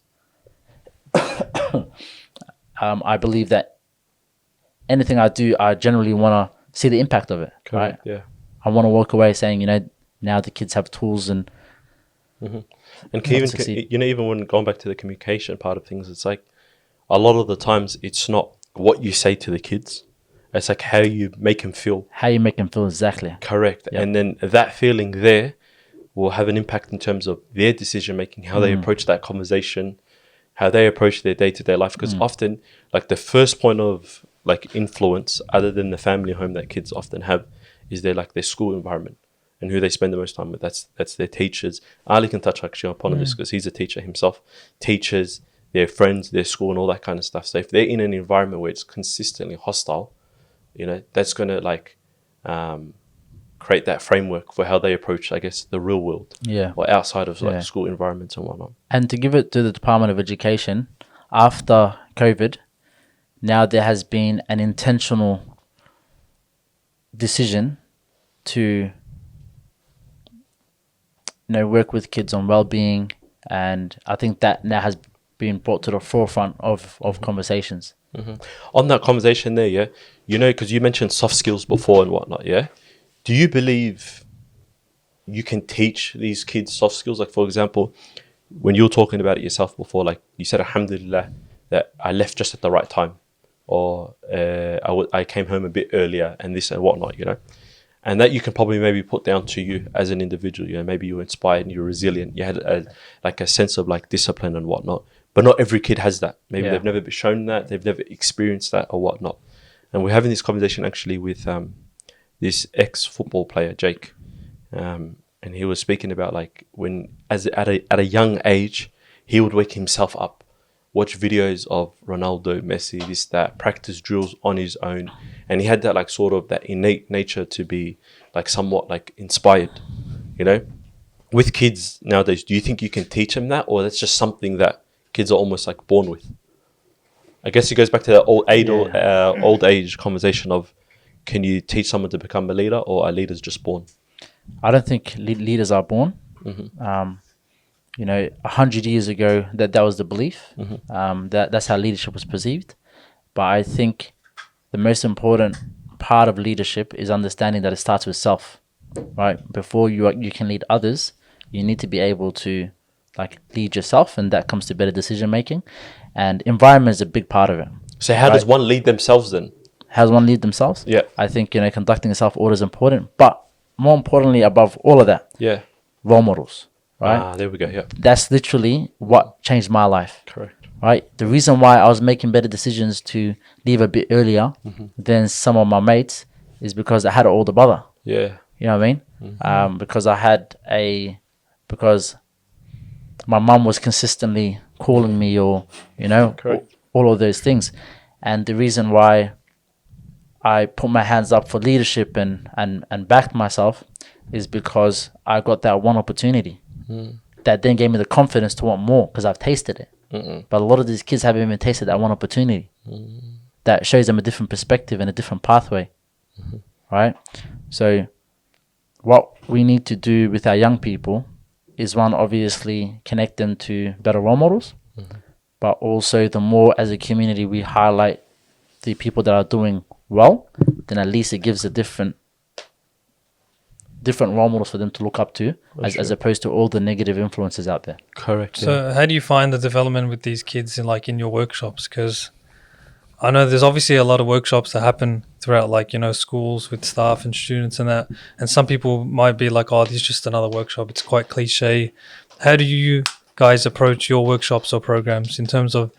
I believe that anything I do, I generally want to see the impact of it. Correct, right? yeah. I want to walk away saying, now the kids have tools and even when going back to the communication part of things, it's like a lot of the times it's not what you say to the kids, it's like how you make them feel. How you make them feel, exactly. Correct. Yep. And then that feeling there will have an impact in terms of their decision making, how they approach that conversation, how they approach their day-to-day life. Because often, like the first point of like influence, other than the family home that kids often have, is their school environment and who they spend the most time with. That's their teachers. Ali can touch actually upon this because he's a teacher himself. Teachers, their friends, their school, and all that kind of stuff. So if they're in an environment where it's consistently hostile, that's going to create that framework for how they approach, I guess, the real world. Yeah. Or outside of school environments and whatnot. And to give it to the Department of Education, after COVID, now there has been an intentional decision to work with kids on well-being, and I think that now has been brought to the forefront of conversations. On that conversation there, because you mentioned soft skills before and whatnot, do you believe you can teach these kids soft skills? Like, for example, when you were talking about it yourself before, like you said, alhamdulillah, that I left just at the right time, or I came home a bit earlier and this and whatnot, and that you can probably maybe put down to you as an individual. Maybe you're inspired and you're resilient. You had a sense of like discipline and whatnot. But not every kid has that. Maybe they've never been shown that. They've never experienced that or whatnot. And we're having this conversation actually with this ex-football player, Jake. And he was speaking about like when, at a young age, he would wake himself up, watch videos of Ronaldo, Messi, this, that, practice drills on his own. And he had that like sort of that innate nature to be like somewhat like inspired, With kids nowadays, do you think you can teach them that, or that's just something that kids are almost like born with? I guess it goes back to the old age conversation of, can you teach someone to become a leader, or are leaders just born? I don't think leaders are born. 100 years ago, that was the belief. That's how leadership was perceived. But I think the most important part of leadership is understanding that it starts with self, right? Before you can lead others, you need to be able to like lead yourself, and that comes to better decision making. And environment is a big part of it. So how does one lead themselves then? How does one lead themselves? Yeah. I think, conducting a self-audit is important. But more importantly, above all of that, Yeah. role models, right? Ah, there we go. Yeah. That's literally what changed my life, Correct. right? The reason why I was making better decisions to leave a bit earlier than some of my mates is because I had an older brother. Yeah. You know what I mean? Because my mum was consistently calling me, or Correct. all of those things. And the reason why I put my hands up for leadership and backed myself is because I got that one opportunity that then gave me the confidence to want more, because I've tasted it. But a lot of these kids haven't even tasted that one opportunity. That shows them a different perspective and a different pathway, right? So what we need to do with our young people is, one, obviously connect them to better role models, but also the more as a community we highlight the people that are doing well, then at least it gives a different role models for them to look up to, as opposed to all the negative influences out there. Correct. So how do you find the development with these kids in your workshops? Because I know there's obviously a lot of workshops that happen throughout, schools with staff and students and that. And some people might be like, oh, this is just another workshop. It's quite cliche. How do you guys approach your workshops or programs in terms of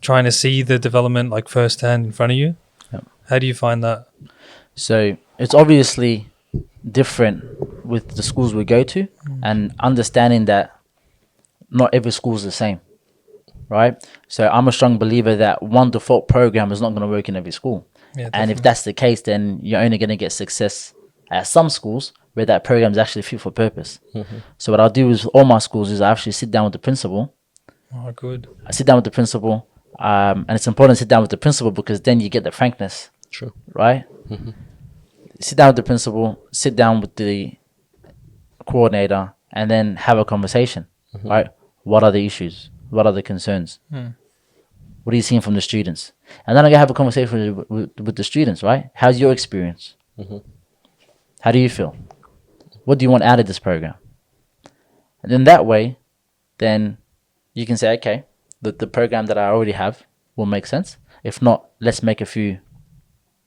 trying to see the development firsthand in front of you? Yep. How do you find that? So it's obviously different with the schools we go to, and understanding that not every school is the same, right? So I'm a strong believer that one default program is not going to work in every school. Yeah, And if that's the case, then you're only going to get success at some schools where that program is actually fit for purpose. So what I'll do with all my schools is I actually sit down with the principal. Oh, good. I sit down with the principal, and it's important to sit down with the principal because then you get the frankness, True. right? Sit down with the principal, sit down with the coordinator, and then have a conversation, right? What are the issues? What are the concerns? What are you seeing from the students? And then I'm going to have a conversation with the students, right? How's your experience? How do you feel? What do you want out of this program? And then that way, then you can say, okay, the program that I already have will make sense. If not, let's make a few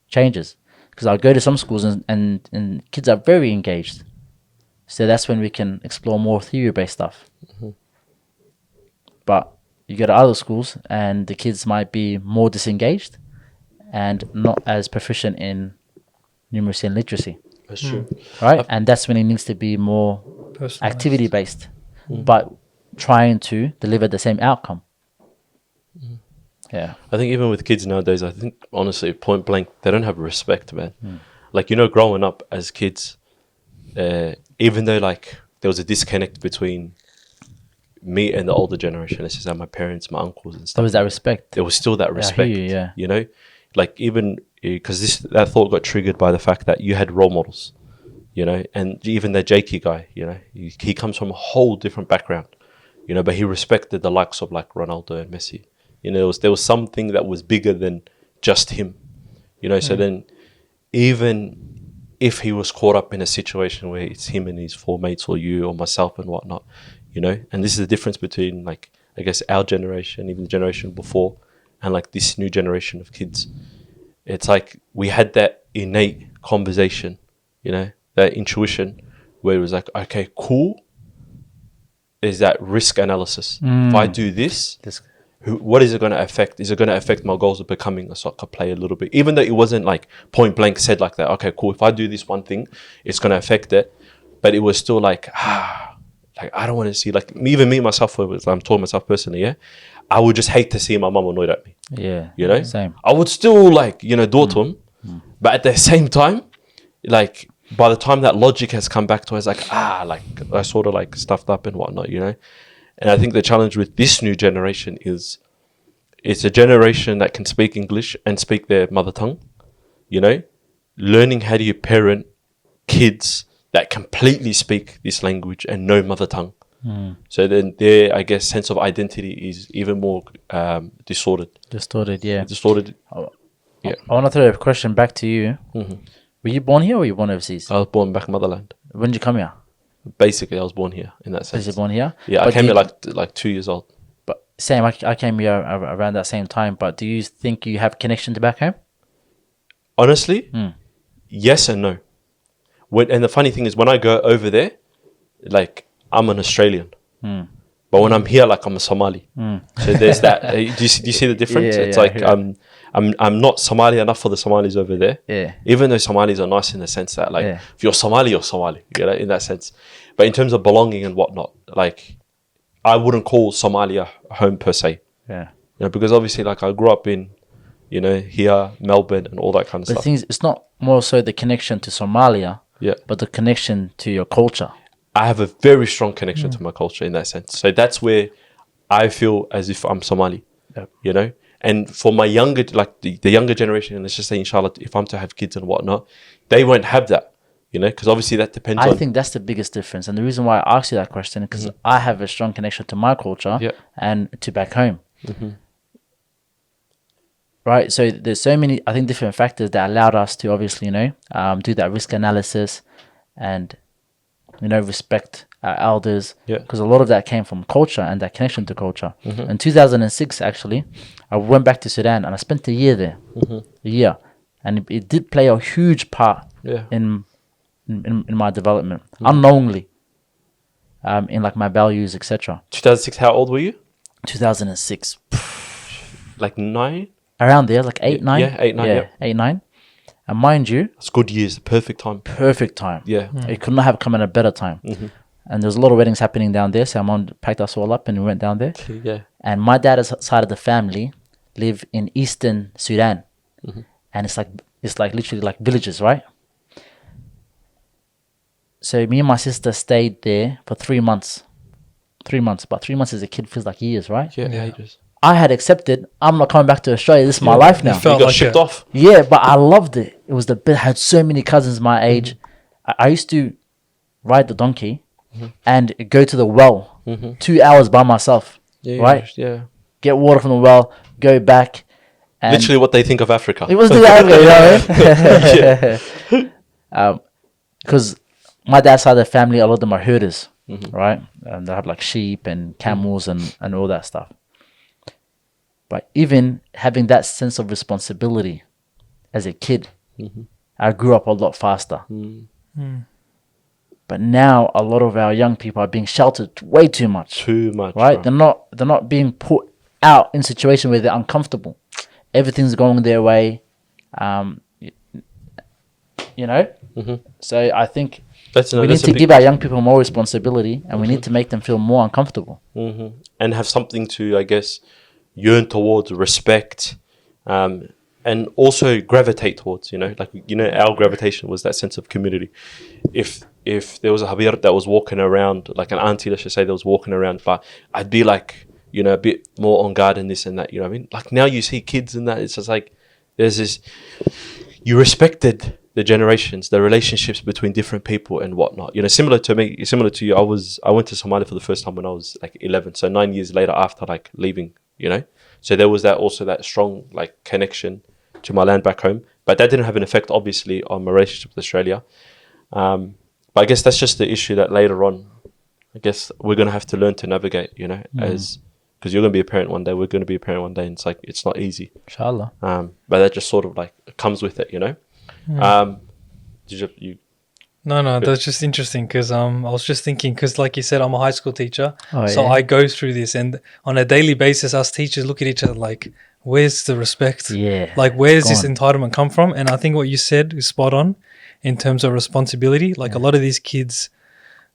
changes. Because I'll go to some schools and kids are very engaged. So that's when we can explore more theory-based stuff. But you go to other schools and the kids might be more disengaged and not as proficient in numeracy and literacy. That's true. Right? And that's when it needs to be more Personalized. activity-based, but trying to deliver the same outcome. Yeah. I think even with kids nowadays, I think honestly, point blank, they don't have respect, man. Growing up as kids, even though there was a disconnect between me and the older generation, let's just say my parents, my uncles and stuff. There was that respect. There was still that respect, yeah. Even because that thought got triggered by the fact that you had role models, and even the Jakey guy, he comes from a whole different background, but he respected the likes of Ronaldo and Messi. There was something that was bigger than just him, so then even if he was caught up in a situation where it's him and his four mates or you or myself and whatnot, and this is the difference between I guess our generation, even the generation before, and this new generation of kids. It's we had that innate conversation, that intuition where it was okay, cool. There's that risk analysis. If I do this, what is it going to affect? Is it going to affect my goals of becoming a soccer player a little bit? Even though it wasn't point blank said like that, okay, cool. If I do this one thing, it's going to affect it. But it was still I don't want to see, even me, myself, I'm talking myself personally, yeah? I would just hate to see my mum annoyed at me. Yeah. Same. I would still do it to him. But at the same time, by the time that logic has come back to us, I sort of stuffed up and whatnot, And I think the challenge with this new generation is it's a generation that can speak English and speak their mother tongue, learning how do you parent kids that completely speak this language and no mother tongue. So then their, I guess, sense of identity is even more distorted. Distorted, yeah. Distorted. I want to throw a question back to you. Were you born here or were you born overseas? I was born back in motherland. When did you come here? Basically, I was born here in that sense. Was you born here? Yeah, But I came here like 2 years old. But Same. I came here around that same time. But do you think you have connection to back home? Honestly, yes and no. And the funny thing is, when I go over there, like, I'm an Australian. But when I'm here, like, I'm a Somali. So there's that. Do you see the difference? Yeah, It's yeah, like I'm not Somali enough for the Somalis over there. Yeah. Even though Somalis are nice in the sense that, like, Yeah. if you're Somali, you're Somali. You know, in that sense. But in terms of belonging and whatnot, like, I wouldn't call Somalia home per se. Yeah. You know, because obviously, like, I grew up in, you know, here, Melbourne, and all that kind of But the stuff. thing is, it's not more so the connection to Somalia, Yeah. but the connection to your culture. I have a very strong connection to my culture in that sense. So that's where I feel as if I'm Somali, Yep. you know? And for my younger, like the younger generation, and let's just say, inshallah, if I'm to have kids and whatnot, they won't have that, you know? Because obviously that depends I on... think that's the biggest difference. And the reason why I asked you that question is because I have a strong connection to my culture Yeah. and to back home. Right? So there's so many, I think, different factors that allowed us to obviously, you know, do that risk analysis and, you know, respect our elders. Yeah. Because a lot of that came from culture and that connection to culture. In 2006, actually, I went back to Sudan and I spent a year there. A year. And it did play a huge part Yeah. in my development, unknowingly, in like my values, etc. 2006, how old were you? 2006, Like 9? around there, like 8, 9. Yeah, 8, 9, yeah. 8, 9. And mind you, It's good years, the perfect time. perfect time. Yeah. It could not have come at a better time. And there's a lot of weddings happening down there, so my mom packed us all up and we went down there. Yeah. And my dad's side of the family live in eastern Sudan, and it's like literally like villages, right? So me and my sister stayed there for 3 months. 3 months, but 3 months as a kid feels like years, right? Yeah, Yeah. ages. I had accepted, I'm not coming back to Australia. This is my life now. it felt You got like shipped it. off. Yeah, but I loved it. It was the best. I had so many cousins my age. I used to ride the donkey and go to the well 2 hours by myself, Yeah, right? Yeah. Get water from the well, go back. And Literally what they think of Africa. it was the Africa, you know? Because my dad's side of the family, a lot of them are herders, right? And they have like sheep and camels and all that stuff. But even having that sense of responsibility as a kid, I grew up a lot faster. But now a lot of our young people are being sheltered way too much, Too much. right? bro. They're not being put out in situations where they're uncomfortable. Everything's going their way, you know. So I think That's, we need that's a to big give our young people more responsibility, and we need to make them feel more uncomfortable. and have something to, I guess, yearn towards, respect, and also gravitate towards. You know, like, you know, our gravitation was that sense of community. If there was a Habir that was walking around, like an auntie, let's just say, that was walking around, but I'd be like, you know, a bit more on guard and this and that. You know what I mean? Like, now you see kids and that, it's just like there's this. You respected the generations, the relationships between different people and whatnot. You know, similar to me, similar to you. I went to Somalia for the first time when I was like 11. So 9 years later, after like leaving, you know. So there was that strong like connection to my land back home. But that didn't have an effect, obviously, on my relationship with Australia. But I guess that's just the issue that later on, I guess we're gonna have to learn to navigate. You know, as because you're gonna be a parent one day, we're gonna be a parent one day, and it's like it's not easy. Inshallah. But that just sort of like comes with it, you know. Did you No, that's just interesting because I was just thinking because, like you said, I'm a high school teacher, Oh, so yeah. I go through this, and on a daily basis, us teachers look at each other like, "Where's the respect? Yeah. Like, where's this Gone. entitlement come from?" And I think what you said is spot on in terms of responsibility. Like a lot of these kids,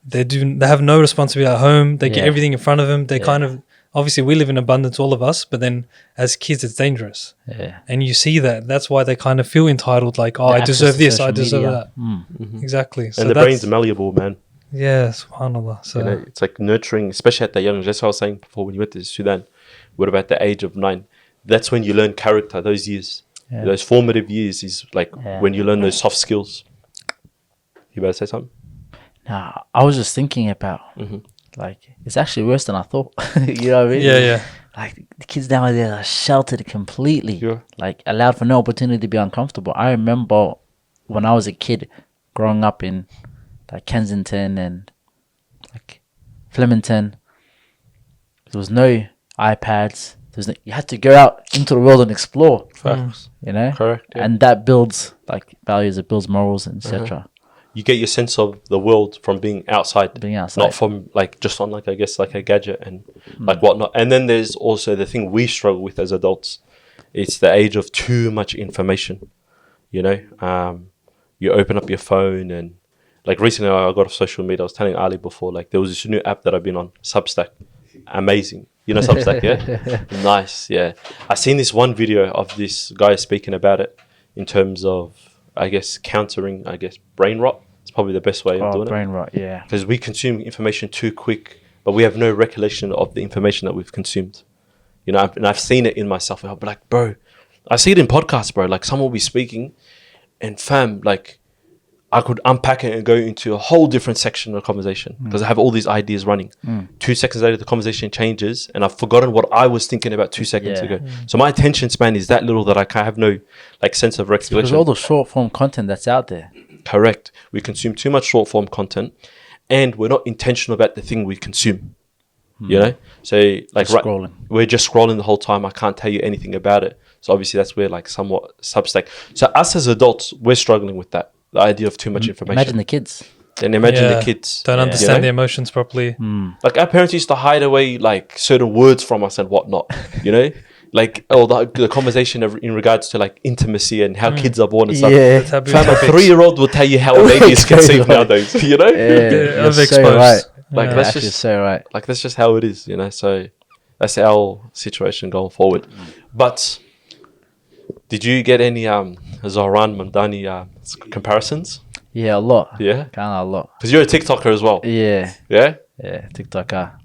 they have no responsibility at home. They get Yeah. everything in front of them. They kind of obviously we live in abundance, all of us, but then as kids, it's dangerous. Yeah. And you see that. That's why they kind of feel entitled, like, oh, The I access deserve to this, I social deserve media. that. Exactly. So and the that's, brain's malleable, man. yeah, subhanAllah. So You know, it's like nurturing, especially at that young age. That's what I was saying before when you went to Sudan. We're about the age of 9. That's when you learn character. Those years, Yeah. those formative years, is like Yeah. when you learn those soft skills. You better say something. Nah, I was just thinking about like it's actually worse than I thought. You know what I mean? yeah. Like the kids nowadays are sheltered completely. Yeah. Like allowed for no opportunity to be uncomfortable. I remember when I was a kid growing up in like Kensington and like Flemington, there was no iPads. You had to go out into the world and explore. Facts. You know, Correct. Yeah. and that builds like values. It builds morals, etc. You get your sense of the world from being outside. Being outside. Not from like just on like I guess like a gadget and like whatnot. And then there's also the thing we struggle with as adults. It's the age of too much information. You know, you open up your phone and like recently I got off social media. I was telling Ali before, like there was this new app that I've been on, Substack. Amazing. You know Substack, yeah? Nice, yeah. I seen this one video of this guy speaking about it in terms of, I guess, countering, I guess, brain rot. It's probably the best way of doing brain rot, yeah. Because we consume information too quick, but we have no recollection of the information that we've consumed. You know, and I've seen it in myself. I'll be like, bro, I see it in podcasts, bro. Like someone will be speaking and fam, like, I could unpack it and go into a whole different section of the conversation because I have all these ideas running. 2 seconds later, the conversation changes and I've forgotten what I was thinking about 2 seconds ago. So my attention span is that little that I can't have no like sense of recollection. Because all the short form content that's out there. Correct. We consume too much short form content and we're not intentional about the thing we consume. You know? So like Scrolling. We're just scrolling the whole time. I can't tell you anything about it. So obviously that's where like somewhat Substack. So us as adults, we're struggling with that. The idea of too much information. Imagine the kids. And imagine the kids. Don't understand the emotions properly. Like our parents used to hide away like certain words from us and whatnot, you know? Like the conversation in regards to like intimacy and how kids are born and stuff. Yeah. Taboo Fam, a topics. 3-year-old will tell you how a baby is conceived nowadays, you know? You're so overexposed. right. Like Yeah, that's actually just so right. like that's just how it is, you know? So that's our situation going forward. But did you get any Zohran Mamdani comparisons? Yeah, a lot. Yeah? Kind of a lot. Because you're a TikToker as well. Yeah. Yeah? Yeah, TikToker.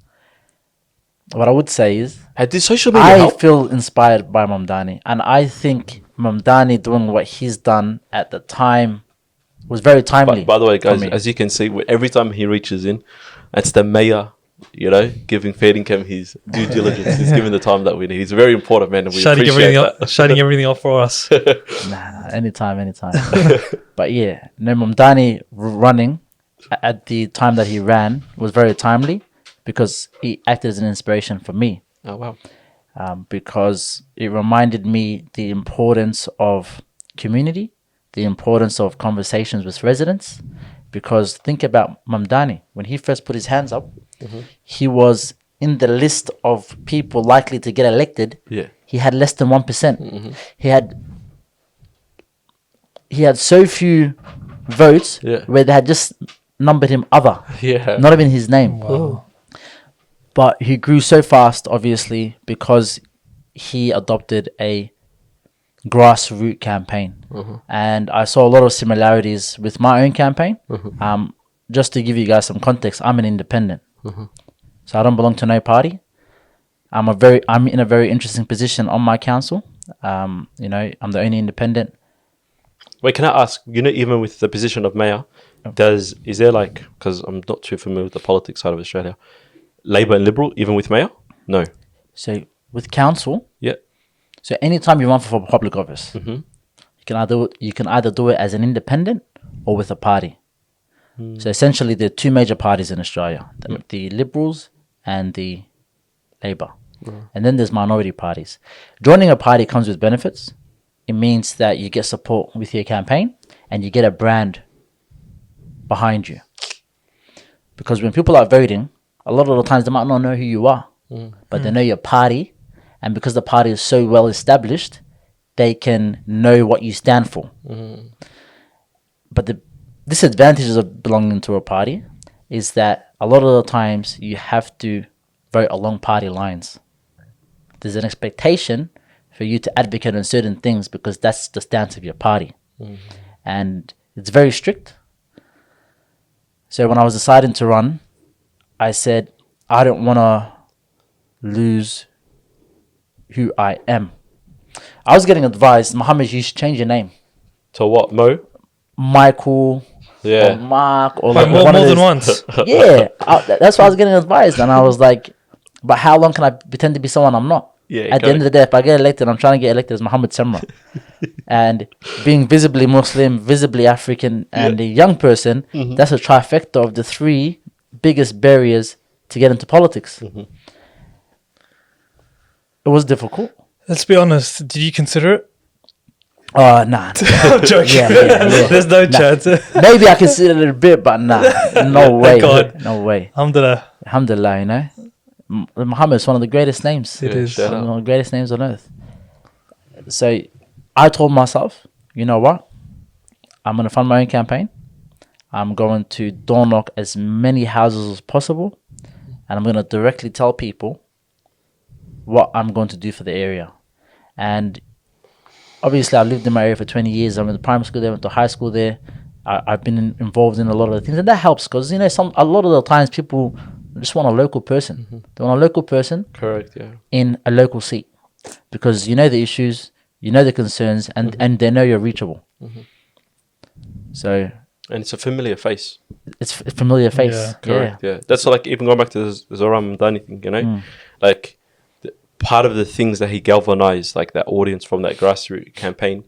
What I would say is, Did social media I help? feel inspired by Mamdani, and I think Mamdani doing what he's done at the time was very timely. By the way, guys, for me. as you can see, every time he reaches in, it's the mayor, you know, giving FairDinkum his due diligence. He's giving the time that we need. He's a very important man, and we Shutting appreciate everything that. up, shutting everything off for us. Nah, anytime. But yeah, no, Mamdani running at the time that he ran was very timely because he acted as an inspiration for me. Oh, wow. Because it reminded me the importance of community, the importance of conversations with residents. Because think about Mamdani, when he first put his hands up, he was in the list of people likely to get elected. Yeah. He had less than 1%. He had so few votes where they had just numbered him other, Yeah. not even his name. Wow. But he grew so fast, obviously, because he adopted a grassroots campaign. And I saw a lot of similarities with my own campaign. Just to give you guys some context, I'm an independent. So I don't belong to no party. I'm in a very interesting position on my council. You know, I'm the only independent. Wait, can I ask, you know, even with the position of mayor, is there like, because I'm not too familiar with the politics side of Australia, Labour and Liberal, even with mayor? No. So with council, Yeah. so anytime you run for public office, you can either do it as an independent or with a party. So essentially, there are two major parties in Australia: the Liberals and the Labour. And then there's minority parties. Joining a party comes with benefits. It means that you get support with your campaign and you get a brand behind you. Because when people are voting, a lot of the times they might not know who you are, but they know your party. And because the party is so well established, they can know what you stand for. But the disadvantages of belonging to a party is that a lot of the times you have to vote along party lines. There's an expectation for you to advocate on certain things because that's the stance of your party. And it's very strict. So when I was deciding to run, I said, I don't want to lose who I am. I was getting advised, Mohammed, you should change your name. To what, Mo? Michael or Mark or like more one of than those. once. Yeah, that's what I was getting advised. And I was like, but how long can I pretend to be someone I'm not? Yeah, At the end of the day, if I get elected, I'm trying to get elected as Mohamed Semra. And being visibly Muslim, visibly African, and a young person, that's a trifecta of the three biggest barriers to get into politics. It was difficult. Let's be honest. Did you consider it? Oh, nah. I'm joking. Yeah. There's no chance. Maybe I considered it a bit, but nah. No way. God. No way. Alhamdulillah. Alhamdulillah, you know. Mohammed is one of the greatest names. It is. shout One out. of the greatest names on earth. So I told myself, you know what? I'm going to fund my own campaign. I'm going to door knock as many houses as possible. And I'm going to directly tell people what I'm going to do for the area. And obviously, I've lived in my area for 20 years. I went to primary school there, went to high school there. I've been involved in a lot of the things. And that helps because, you know, a lot of the times people just want a local person. They want a local person Correct, yeah. in a local seat because you know the issues, you know the concerns, and they know you're reachable. So And it's a familiar face. it's a familiar face. Yeah. Correct, yeah. That's like, even going back to the Zohran Mamdani thing, you know? Like, part of the things that he galvanized, like that audience from that grassroots campaign,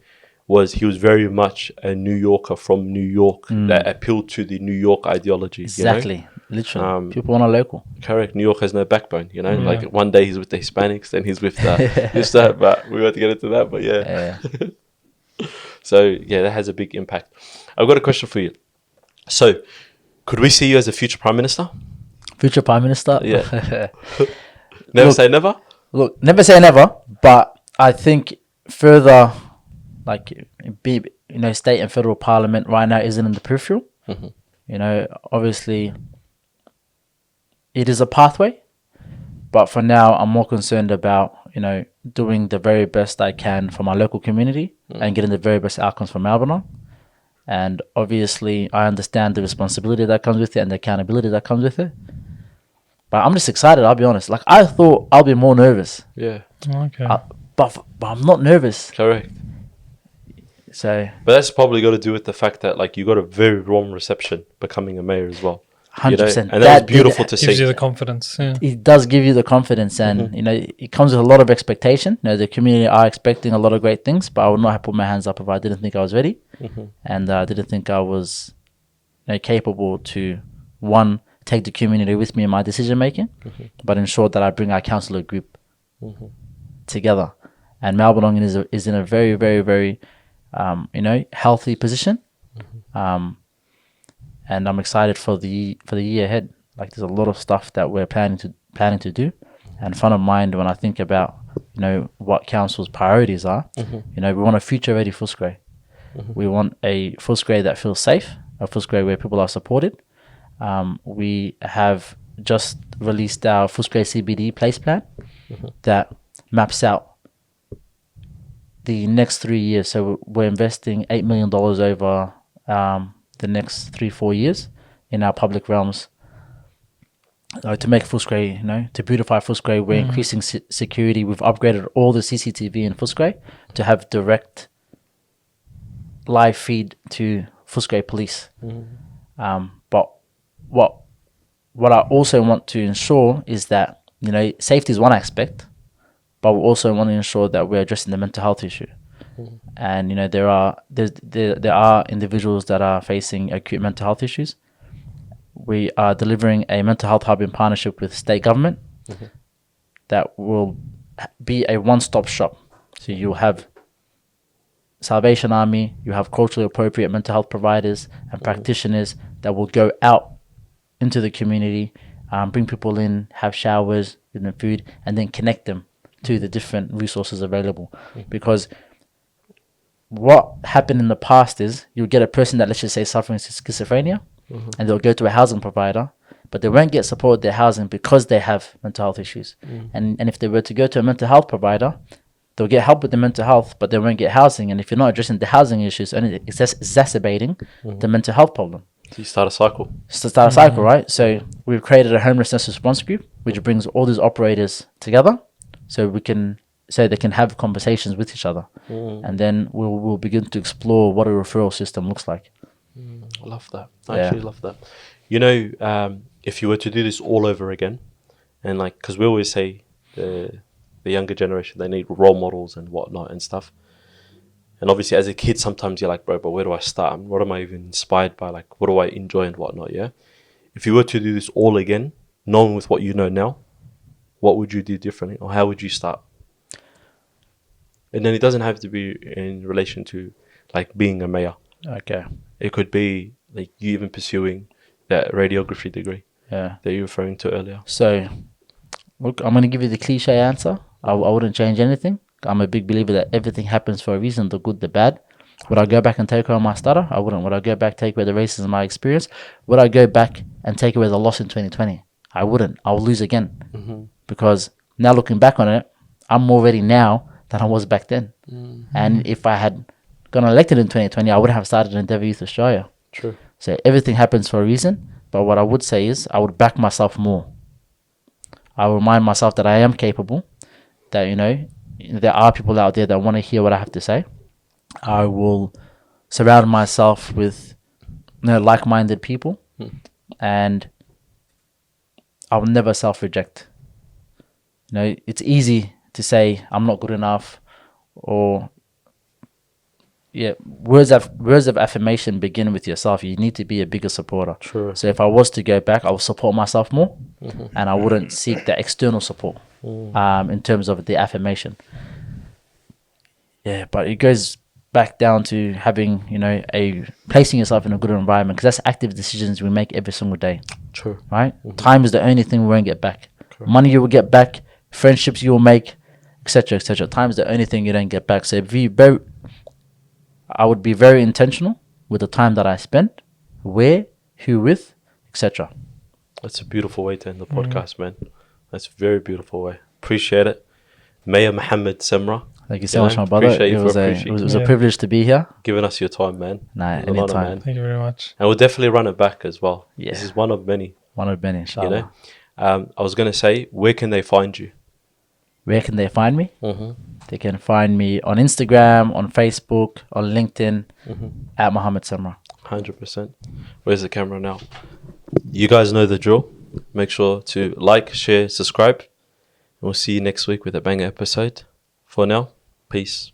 was he was very much a New Yorker from New York that appealed to the New York ideology. Exactly. You know? Literally. People want a local. Correct. New York has no backbone, you know? Like, one day he's with the Hispanics, then he's with that, but we got to get into that, but yeah. So, yeah, that has a big impact. I've got a question for you. So, could we see you as a future Prime Minister? Future Prime Minister? Yeah. Never say never? Look, never say never, but I think further, like, state and federal parliament right now isn't in the peripheral. You know, obviously, it is a pathway, but for now, I'm more concerned about, you know, doing the very best I can for my local community and getting the very best outcomes for Maribyrnong. And obviously, I understand the responsibility that comes with it and the accountability that comes with it. But I'm just excited, I'll be honest. Like, I thought I'll be more nervous. Yeah. Okay. But I'm not nervous. Correct. So, But that's probably got to do with the fact that, like, you got a very warm reception becoming a mayor as well. 100%. You know? And that was beautiful to Gives see. you the confidence. Yeah. It does give you the confidence, and you know, it comes with a lot of expectation. You know, the community are expecting a lot of great things, but I would not have put my hands up if I didn't think I was ready, and I didn't think I was, you know, capable to, one, take the community with me in my decision making, but ensure that I bring our councillor group together. And Maribyrnong is in a very, very, very you know, healthy position, and I'm excited for the year ahead. Like, there's a lot of stuff that we're planning to do, and front of mind when I think about, you know, what council's priorities are. You know, we want a future-ready Footscray. We want a Footscray that feels safe, a Footscray where people are supported. We have just released our Footscray CBD place plan that maps out the next 3 years. So we're investing $8 million over the next 3-4 years in our public realms to make Footscray, you know, to beautify Footscray. We're increasing security. We've upgraded all the CCTV in Footscray to have direct live feed to Footscray police. But what I also want to ensure is that, you know, safety is one aspect, but we also want to ensure that we're addressing the mental health issue. And, you know, there are individuals that are facing acute mental health issues. We are delivering a mental health hub in partnership with state government that will be a one-stop shop. So you'll have Salvation Army, you have culturally appropriate mental health providers and practitioners that will go out into the community, bring people in, have showers, give them food, and then connect them to the different resources available. Because what happened in the past is you'll get a person that, let's just say, suffering schizophrenia, and they'll go to a housing provider, but they won't get support with their housing because they have mental health issues. And if they were to go to a mental health provider, they'll get help with the mental health, but they won't get housing. And if you're not addressing the housing issues, only exacerbating the mental health problem. So you start a cycle. It's to start a cycle, right? So we've created a homelessness response group, which brings all these operators together, so they can have conversations with each other, and then we'll begin to explore what a referral system looks like. I love that. I actually love that. You know, if you were to do this all over again, and like, because we always say the younger generation, they need role models and whatnot and stuff. And obviously, as a kid, sometimes you're like, bro, but where do I start? What am I even inspired by? Like, what do I enjoy and whatnot? Yeah. If you were to do this all again, knowing with what you know now, what would you do differently, or how would you start? And then it doesn't have to be in relation to like being a mayor. Okay. It could be like you even pursuing that radiography degree Yeah. that you were referring to earlier. So, look, I'm going to give you the cliche answer. I wouldn't change anything. I'm a big believer that everything happens for a reason, the good, the bad. Would I go back and take away my stutter? I wouldn't. Would I go back, take away the racism, my experience? Would I go back and take away the loss in 2020? I wouldn't. I'll lose again. Because now looking back on it, I'm more ready now than I was back then. And if I had got elected in 2020, I wouldn't have started Endeavour Youth Australia. True. So everything happens for a reason. But what I would say is I would back myself more. I will remind myself that I am capable, that, you know, there are people out there that want to hear what I have to say. I will surround myself with, you know, like-minded people, and I will never self-reject. You know, it's easy to say I'm not good enough, or words of affirmation begin with yourself. You need to be a bigger supporter. True. So if I was to go back, I would support myself more, and I wouldn't seek the external support in terms of the affirmation. Yeah, but it goes back down to having, you know, placing yourself in a good environment, because that's active decisions we make every single day. True. Right? Time is the only thing we won't get back. Correct. Money you will get back, friendships you will make, etc., etc. Time is the only thing you don't get back. So I would be very intentional with the time that I spent, where, who with, etc. That's a beautiful way to end the podcast, man. That's a very beautiful way. Appreciate it. Mayor Mohamed Semra. Thank you so much, my brother. It was a privilege to be here. Giving us your time, man. Nah, anytime. Thank you very much. And we'll definitely run it back as well. Yeah. This is one of many. One of many, inshallah. You know? I was going to say, where can they find you? Where can they find me? They can find me on Instagram, on Facebook, on LinkedIn, at Mohamed Semra. 100%. Where's the camera now? You guys know the drill. Make sure to like, share, subscribe. And we'll see you next week with a banger episode. For now, peace.